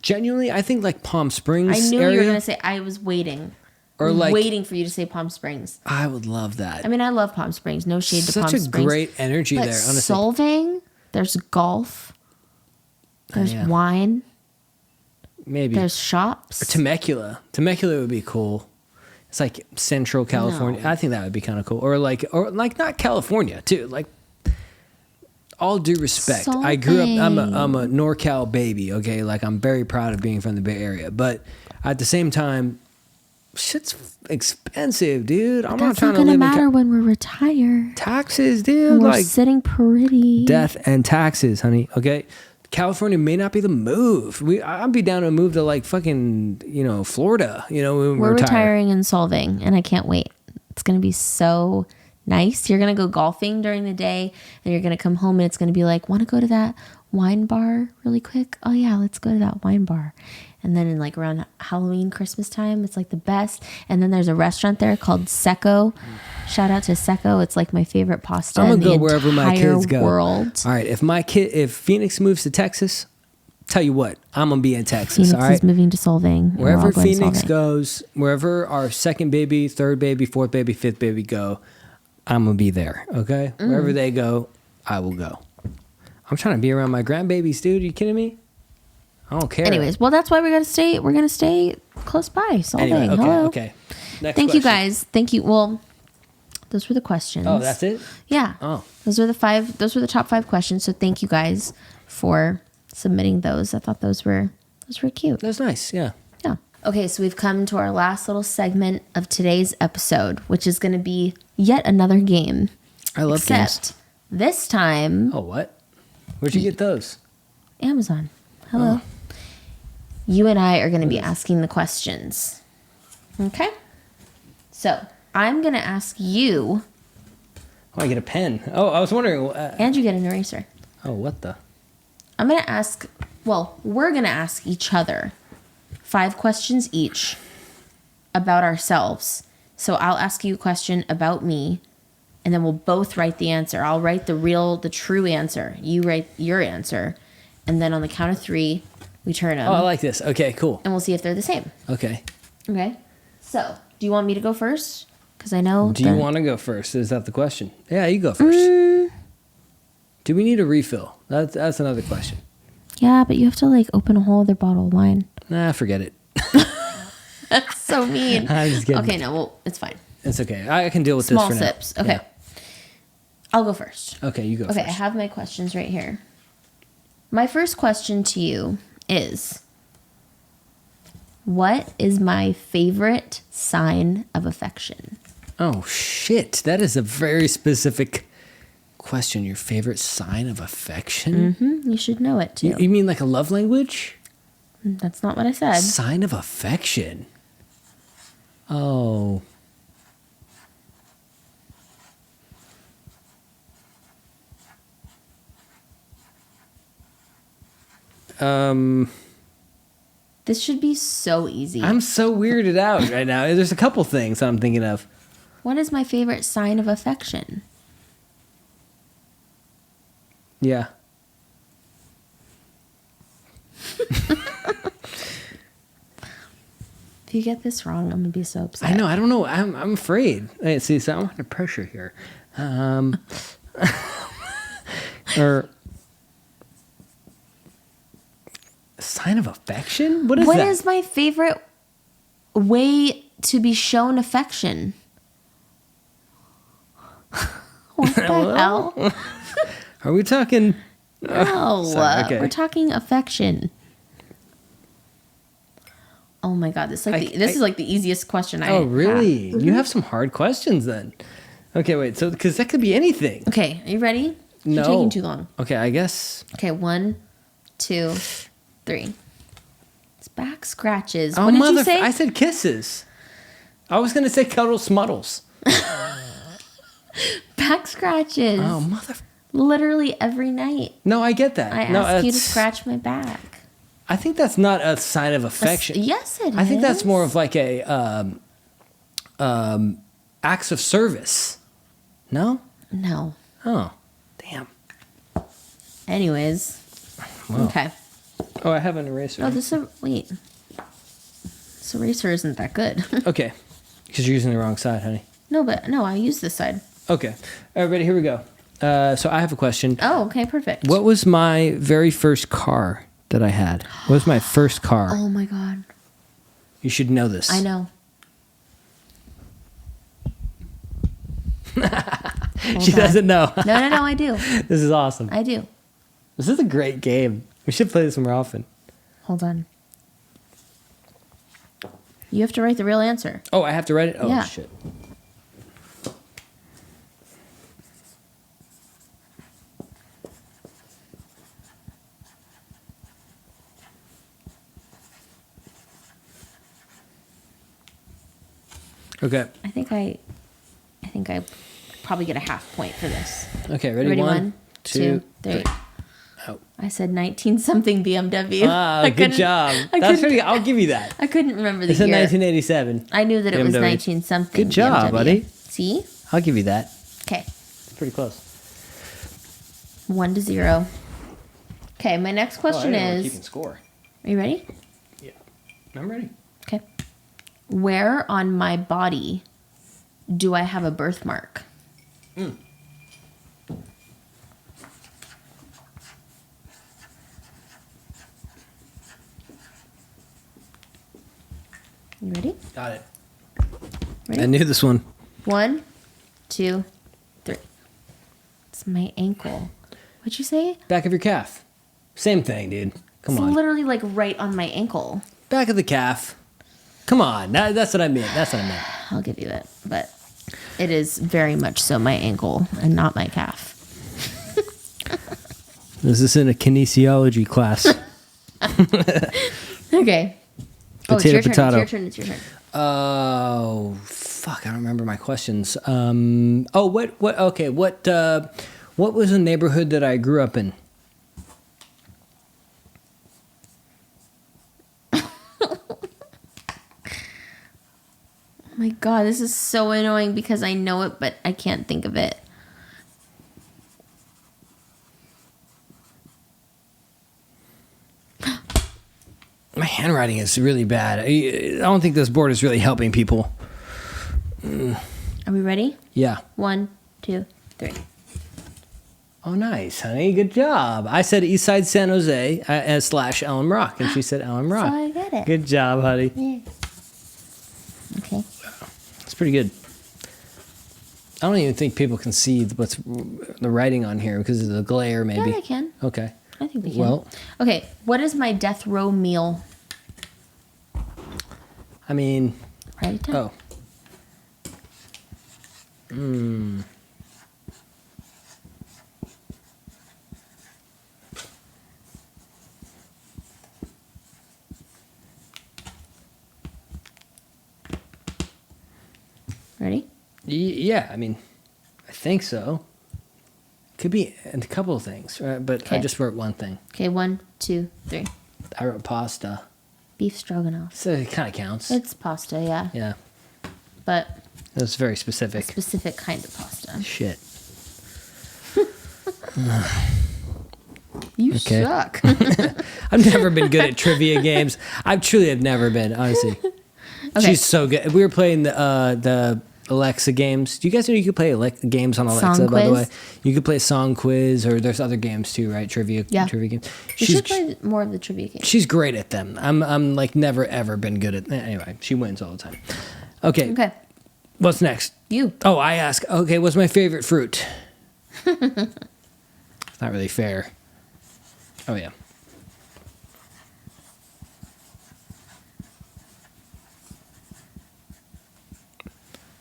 genuinely, I think like Palm Springs I knew area. you were going to say, I was waiting. Or like, waiting for you to say Palm Springs. I would love that. I mean, I love Palm Springs. No shade to Palm Springs. Such a great energy but there, honestly. Solvang? There's golf. There's Yeah. wine. Maybe. There's shops. Or Temecula. Temecula would be cool. It's like Central California. No. I think that would be kind of cool. Or like not California too. Like, all due respect, I grew up. I'm a NorCal baby. Okay, like I'm very proud of being from the Bay Area, but at the same time, shit's expensive, dude. I'm not trying to live gonna in matter when we're retired. taxes, dude. And we're Like sitting pretty. death and taxes, honey. Okay. California may not be the move. I'd be down to move to like fucking, Florida, when We're retire. retiring and solving, and I can't wait. It's going to be so nice. You're going to go golfing during the day, and you're going to come home, and it's going to be like, want to go to that wine bar really quick? Oh, yeah, let's go to that wine bar. And then in like around Halloween, Christmas time, it's like the best. And then there's a restaurant there called Secco. Shout out to Secco. It's like my favorite pasta I'm in gonna the go wherever my entire kids go. world. All right, if Phoenix moves to Texas, tell you what, I'm gonna be in Texas. Phoenix all right, is moving to Solvang. wherever Phoenix goes, wherever our second baby, third baby, fourth baby, fifth baby go, I'm gonna be there. Okay, wherever they go, I will go. I'm trying to be around my grandbabies, dude. Are you kidding me? I don't care. Anyways, well, that's why we're gonna stay close by. Solvang. Anyway, okay, Hello. okay. Next Thank you question. guys. Thank you. Well, those were the questions. Oh, that's it? Yeah. Oh. Those were the top 5 questions. So thank you guys for submitting those. I thought those were cute. That's nice. Yeah. Yeah. Okay, so we've come to our last little segment of today's episode, which is going to be yet another game. I love games. Except this time, Oh, what? Where'd you get those? Amazon. Hello. Oh. You and I are going to be asking the questions. Okay? So, I'm going to ask you, Oh, I get a pen. Oh, I was wondering. and you get an eraser. Oh, what the? I'm going to ask, we're going to ask each other 5 questions each about ourselves. So I'll ask you a question about me, and then we'll both write the answer. I'll write the true answer. You write your answer. And then on the count of 3, we turn them. Oh, I like this. Okay, cool. And we'll see if they're the same. Okay. Okay? So, do you want me to go first? Because I know. Do you want to go first? Is that the question? Yeah, you go first. Do we need a refill? That's another question. Yeah, but you have to like open a whole other bottle of wine. Nah, forget it. That's so mean. I'm just kidding. Okay, no, well, it's fine. It's okay. I can deal with Small this for sips. now. Okay. Yeah. I'll go first. Okay, you go Okay, first. I have my questions right here. My first question to you is, what is my favorite sign of affection? Oh, shit. That is a very specific question. Your favorite sign of affection? You should know it too. You mean like a love language? That's not what I said. Sign of affection. Oh. This should be so easy. I'm so weirded out right now. There's a couple things I'm thinking of. What is my favorite sign of affection? Yeah. If you get this wrong, I'm gonna be so upset. I know. I don't know. I'm afraid. Hey, see, so I'm under pressure here. Or sign of affection? What is What that? is my favorite way to be shown affection? What the hell? Are we talking? No, sorry, okay. we're talking affection. Oh my god, this is like the easiest question I Oh, really? have. You have some hard questions then. Okay, wait. So, because that could be anything. Okay, are you ready? No. You're taking too long. Okay, I guess. Okay, 1, 2, 3. It's back scratches. Oh, What did you say? I said kisses. I was gonna say cuddle smuddles. Back scratches. Oh, mother. Literally every night. No, I get that. I no, ask you to that's- scratch my back. I think that's not a sign of affection. Yes, it is. I think that's more of like a acts of service. No? No. Oh, damn. Anyways. Wow. Okay. Oh, I have an eraser. Oh, wait. This eraser isn't that good. Okay, because you're using the wrong side, honey. No, I use this side. Okay. All right, ready? Here we go. So I have a question. Oh, okay, perfect. What was my very first car that I had? What was my first car? Oh my God. You should know this. I know. She doesn't know. No, I do. This is awesome. I do. This is a great game. We should play this more often. Hold on. You have to write the real answer. Oh, I have to write it? Oh, Yeah. shit. Okay. I think I probably get a half point for this. Okay, ready? One, two, three. Oh. I said 19-something BMW. Ah, good job. That's pretty. I'll give you that. I couldn't remember the It's in year. 1987. I knew that it was BMW. 19-something. Good job, BMW. buddy. See? I'll give you that. Okay. It's pretty close. 1-0. Okay, my next question is... keeping score. Are you ready? Yeah. I'm ready. Okay. Where on my body do I have a birthmark? Mm. You ready? Got it. Ready? I knew this one. 1, 2, 3. It's my ankle. What'd you say? Back of your calf. Same thing, dude. Come It's on. literally like right on my ankle. Back of the calf. Come on. That's what I meant. That's what I meant. I'll give you that. But it is very much so my ankle and not my calf. This is in a kinesiology class. Okay. It's Potato, your turn. potato. It's your turn. Oh, fuck. I don't remember my questions. What was the neighborhood that I grew up in? Oh my God, this is so annoying because I know it, but I can't think of it. My handwriting is really bad. I don't think this board is really helping people. Are we ready? Yeah. 1, 2, 3. Oh, nice, honey. Good job. I said Eastside San Jose / Elm Rock, and she said Elm Rock. So I get it. Good job, honey. Yeah. Okay. It's pretty good. I don't even think people can see what's the writing on here because of the glare, maybe. Yeah, they can. Okay. I think they can. Well, Okay, what is my death row meal? I mean, Write it down. oh. Ready? Yeah, I mean, I think so. Could be a couple of things, right? But I Okay. just wrote one thing. Okay, 1, 2, 3. I wrote pasta. Beef stroganoff. So it kind of counts. It's pasta, yeah. Yeah. But That's very a specific. specific kind of pasta. Shit. You Okay. suck. I've never been good at trivia games. I truly have never been, honestly. Okay. She's so good. We were playing the Alexa games. Do you guys know you could play games on Alexa, Song by the way? quiz? You could play song quiz, or there's other games too, right? Trivia games. You should play more of the trivia games. She's great at them. I'm like never ever been good at. Anyway, she wins all the time. Okay. Okay. What's next? You. Oh, I ask. Okay, what's my favorite fruit? It's not really fair. Oh yeah.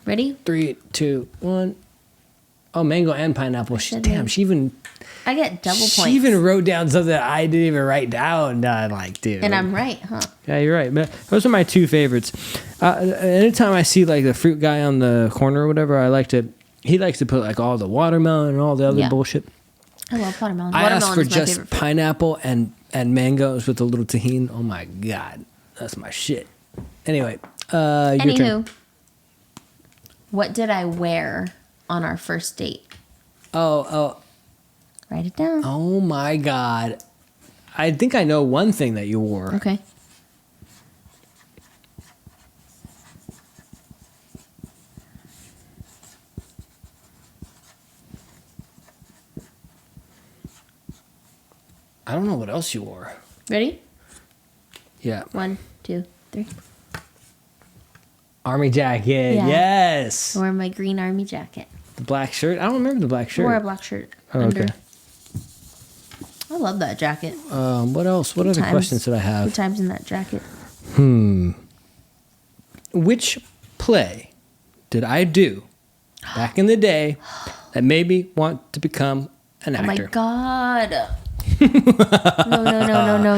Ready? 3, 2, 1. Oh, mango and pineapple. said Damn, mango. she even I get double points. she even wrote down something that I didn't even write down. I'm like, dude. And I'm right, huh? Yeah, you're right. But those are my two favorites. Anytime I see like the fruit guy on the corner or whatever, he likes to put like all the watermelon and all the other Yeah. bullshit. I love watermelon. I asked Watermelon for is my just favorite fruit. pineapple and mangoes with a little tahini. Oh my god, that's my shit. Anyway, your turn. Anywho, what did I wear on our first date? Oh, Write it down. oh my god. I think I know one thing that you wore. Okay. I don't know what else you wore. Ready? Yeah. 1, 2, 3. Army jacket. Yeah. Yes. I wore my green army jacket. The black shirt. I don't remember the black I shirt. wore a black shirt. Oh, under. okay. I love that jacket. What else? What other questions did I have? Good times in that jacket. Which play did I do back in the day that made me want to become an actor? Oh my God.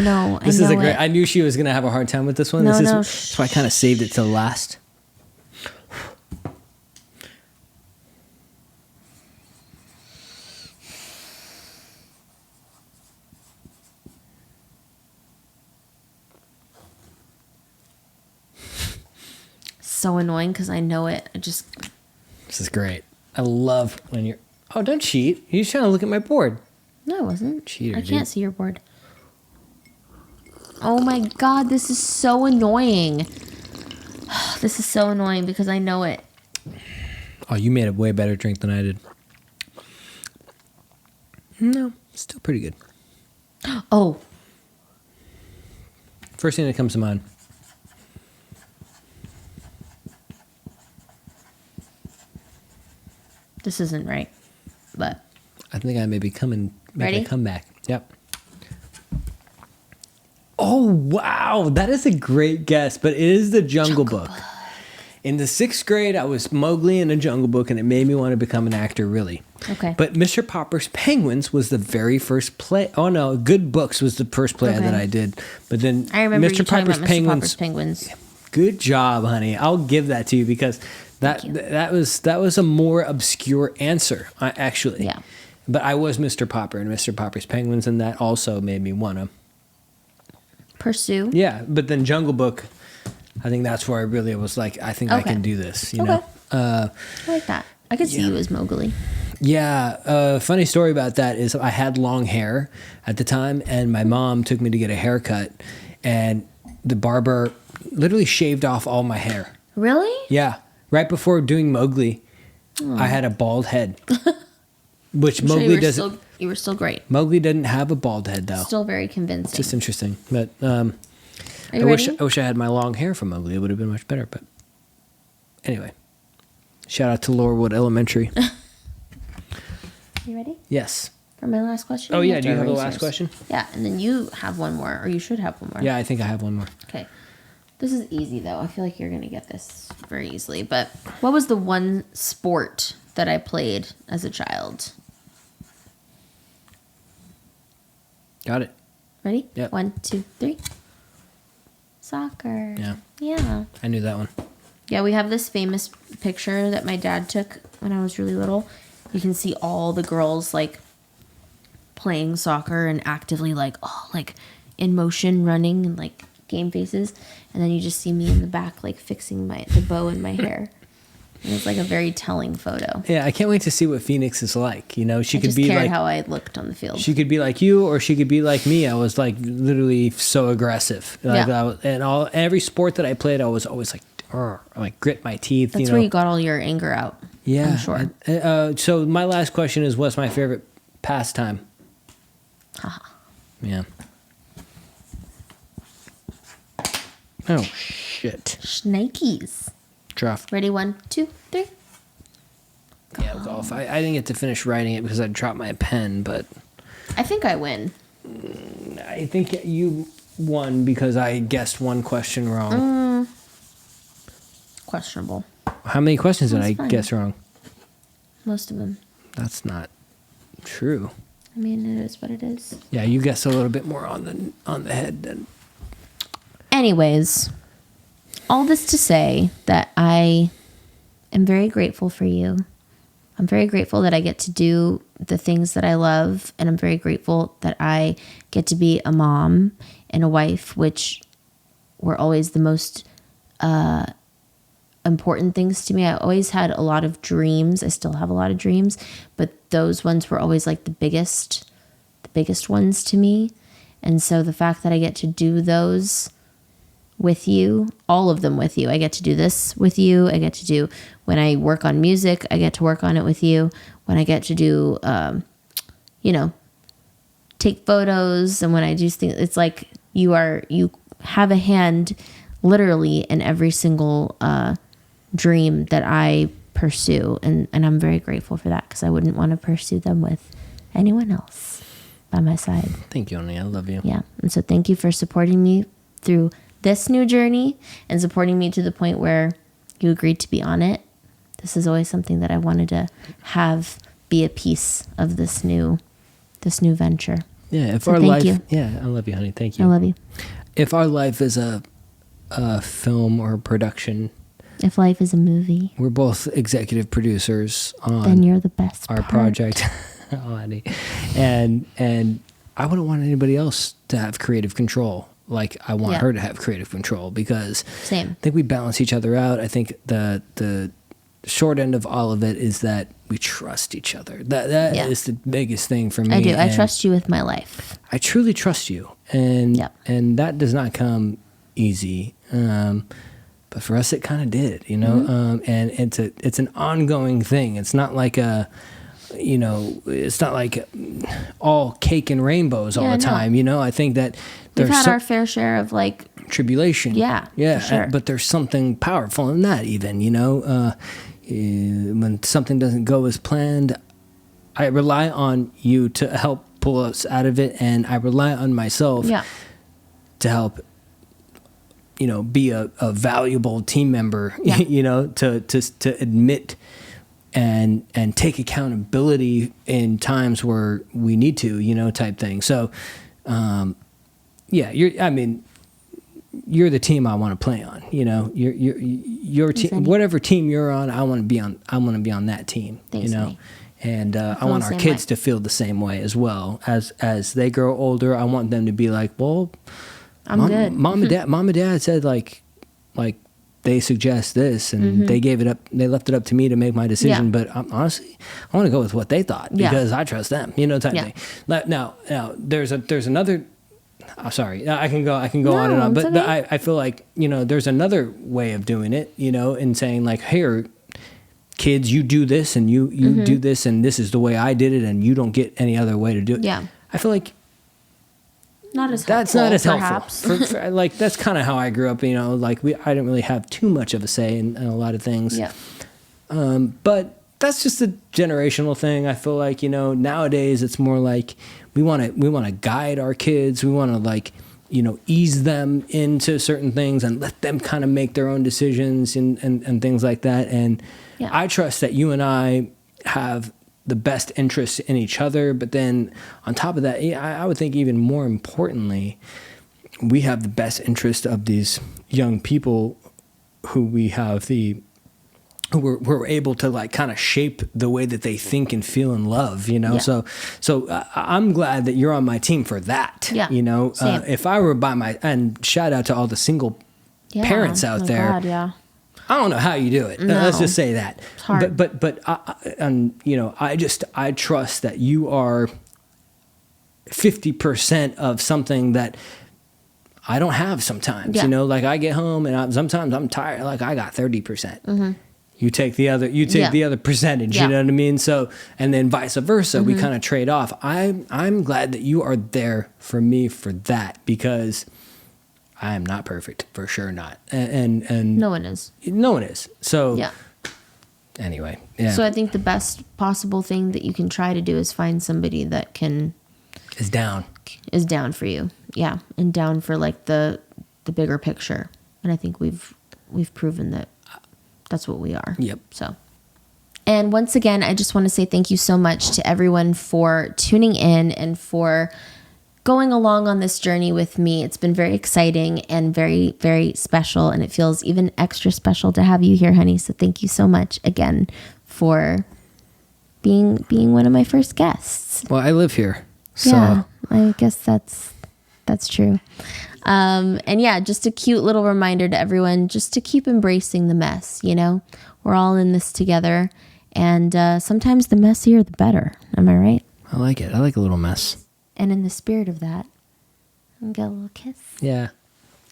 No. This is a great. I knew she was gonna have a hard time with this one. No. So I kind of saved it till last. So annoying because I know it. This is great. I love when you're. Oh, don't cheat. You're just trying to look at my board. No, I wasn't. Cheater, I can't dude. see your board. Oh my God, this is so annoying. This is so annoying because I know it. Oh, you made a way better drink than I did. No, still pretty good. Oh, First thing that comes to mind. this isn't right. But I think I may be coming. Ready? A comeback. Yep. Oh wow, that is a great guess, but it is the Jungle Book. In the 6th grade, I was Mowgli in a Jungle Book, and it made me want to become an actor, really. okay. But Mr. Popper's Penguins was the very first play. Oh no, Good Books was the first play Okay. that I did. But then I remember Mr. you talking Popper's about Mr. Penguins. Popper's Penguins. Good job, honey. I'll give that to you because that you. that was a more obscure answer, actually. Yeah. But I was Mr. Popper and Mr. Popper's Penguins, and that also made me want to. Pursue. Yeah, but then Jungle Book, I think that's where I really was like, I think I Okay. can do this. You Okay. know. I like that. I could see yeah. you as Mowgli. Yeah, funny story about that is I had long hair at the time, and my mom took me to get a haircut, and the barber literally shaved off all my hair. Really? Yeah, right before doing Mowgli, I had a bald head, which I'm sure Mowgli doesn't. You were still great. Mowgli didn't have a bald head though. Still very convincing. Just interesting, but Are I you wish ready? I had my long hair from Mowgli. It would have been much better. But anyway, shout out to Laurelwood Elementary. You ready? Yes. For my last question? Oh yeah, have do to you have a erase last yours. question? Yeah, and then you have one more, or you should have one more. Yeah, I think I have one more. Okay. This is easy though. I feel like you're gonna get this very easily. But what was the one sport that I played as a child? Got it. Ready? Yep. 1, 2, 3. Soccer. Yeah. Yeah. I knew that one. Yeah, we have this famous picture that my dad took when I was really little. You can see all the girls like playing soccer and actively like in motion running and like game faces, and then you just see me in the back like fixing the bow in my hair. And it's like a very telling photo. Yeah, I can't wait to see what Phoenix is like. You know, she I could just be cared like how I looked on the field. she could be like you, or she could be like me. I was like literally so aggressive. Like, Yeah. every sport that I played, I was always like, like grit my teeth. That's you know? where you got all your anger out. Yeah, I'm sure. So my last question is, what's my favorite pastime? Yeah. Oh shit! Schnikes. Draft. Ready? 1, 2, 3. Yeah, it was off. I didn't get to finish writing it because I dropped my pen, but I think I win. I think you won because I guessed one question wrong. Questionable. How many questions did That's I fine. guess wrong? Most of them. That's not true. I mean, it is what it is. Yeah, you guessed a little bit more on the head than. Anyways, all this to say that I am very grateful for you. I'm very grateful that I get to do the things that I love, and I'm very grateful that I get to be a mom and a wife, which were always the most important things to me. I always had a lot of dreams. I still have a lot of dreams, but those ones were always like the biggest ones to me. And so the fact that I get to do those with you, all of them with you. I get to do this with you. I get to do, when I work on music, I get to work on it with you. When I get to do, take photos and when I do things, it's like you have a hand literally in every single dream that I pursue. And I'm very grateful for that because I wouldn't want to pursue them with anyone else by my side. Thank you, honey. I love you. Yeah. And so thank you for supporting me through this new journey and supporting me to the point where you agreed to be on it. This is always something that I wanted to have be a piece of this new venture. Yeah. If so our thank life, you. yeah, I love you, honey. Thank you. I love you. If our life is a film or a production, if life is a movie, we're both executive producers on then you're the best our part. project. Oh, honey. And I wouldn't want anybody else to have creative control. Like I want her to have creative control because Same. I think we balance each other out. I think the short end of all of it is that we trust each other. That is the biggest thing for me. I do. I trust you with my life. I truly trust you. And that does not come easy. But for us, it kind of did, you know? Mm-hmm. And it's an ongoing thing. It's not like it's not like all cake and rainbows all the time. You know, I think that we've had our fair share of like tribulation. Yeah. Yeah. For sure. But there's something powerful in that even, you know, when something doesn't go as planned, I rely on you to help pull us out of it. And I rely on myself to help, you know, be a valuable team member, you know, to admit and take accountability in times where we need to, you know, type thing. So, you're the team I want to play on, you know, your team, whatever team you're on, I want to be on that team. Thanks, you know, honey. and I want our kids to feel the same way as well. As they grow older, I want them to be like, well, I'm good. Mom and dad said like they suggest this and they gave it up. They left it up to me to make my decision. But honestly, I want to go with what they thought because I trust them, you know, type thing. Now there's another, sorry, I can go on and on, but I feel like, you know, there's another way of doing it, you know, and saying like, here, kids, you do this and you do this and this is the way I did it and you don't get any other way to do it. Yeah. I feel like that's not as helpful. For, like that's kind of how I grew up, you know, like I didn't really have too much of a say in a lot of things. Yeah. But that's just a generational thing. I feel like, you know, nowadays it's more like we want to guide our kids. We want to like, you know, ease them into certain things and let them kind of make their own decisions and things like that. And I trust that you and I have the best interests in each other. But then on top of that, I would think even more importantly, we have the best interest of these young people who we're able to like kind of shape the way that they think and feel and love, you know? So I'm glad that you're on my team for that, you know? If I were and shout out to all the single parents out there. God, I don't know how you do it. No. Let's just say that. It's hard. But you know, I trust that you are 50% of something that I don't have sometimes. You know, like I get home and sometimes I'm tired. Like I got 30%. You take the other percentage. You know what I mean? So and then vice versa, we kind of trade off. I'm glad that you are there for me for that because I am not perfect, for sure not. And no one is. No one is. So anyway, So I think the best possible thing that you can try to do is find somebody that is down for you. Yeah, and down for like the bigger picture. And I think we've proven that that's what we are. Yep. So and once again, I just want to say thank you so much to everyone for tuning in and for going along on this journey with me. It's been very exciting and very, very special. And it feels even extra special to have you here, honey. So thank you so much again for being one of my first guests. Well, I live here. So yeah, I guess that's true. And yeah, just a cute little reminder to everyone just to keep embracing the mess, you know? We're all in this together. And sometimes the messier, the better. Am I right? I like it. I like a little mess. And in the spirit of that, I'm gonna get a little kiss. Yeah.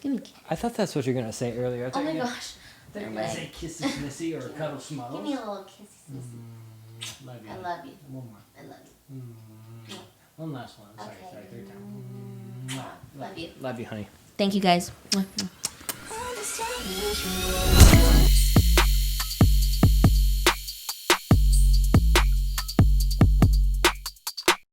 Give me a kiss. I thought that's what you were going to say earlier. Oh my gosh. They're going to say kissy kissy or cuddle smuggles. Give me a little kissy. Love you. I love you. One more. I love you. One last one. Sorry, third time. Love you. Love you, honey. Thank you, guys.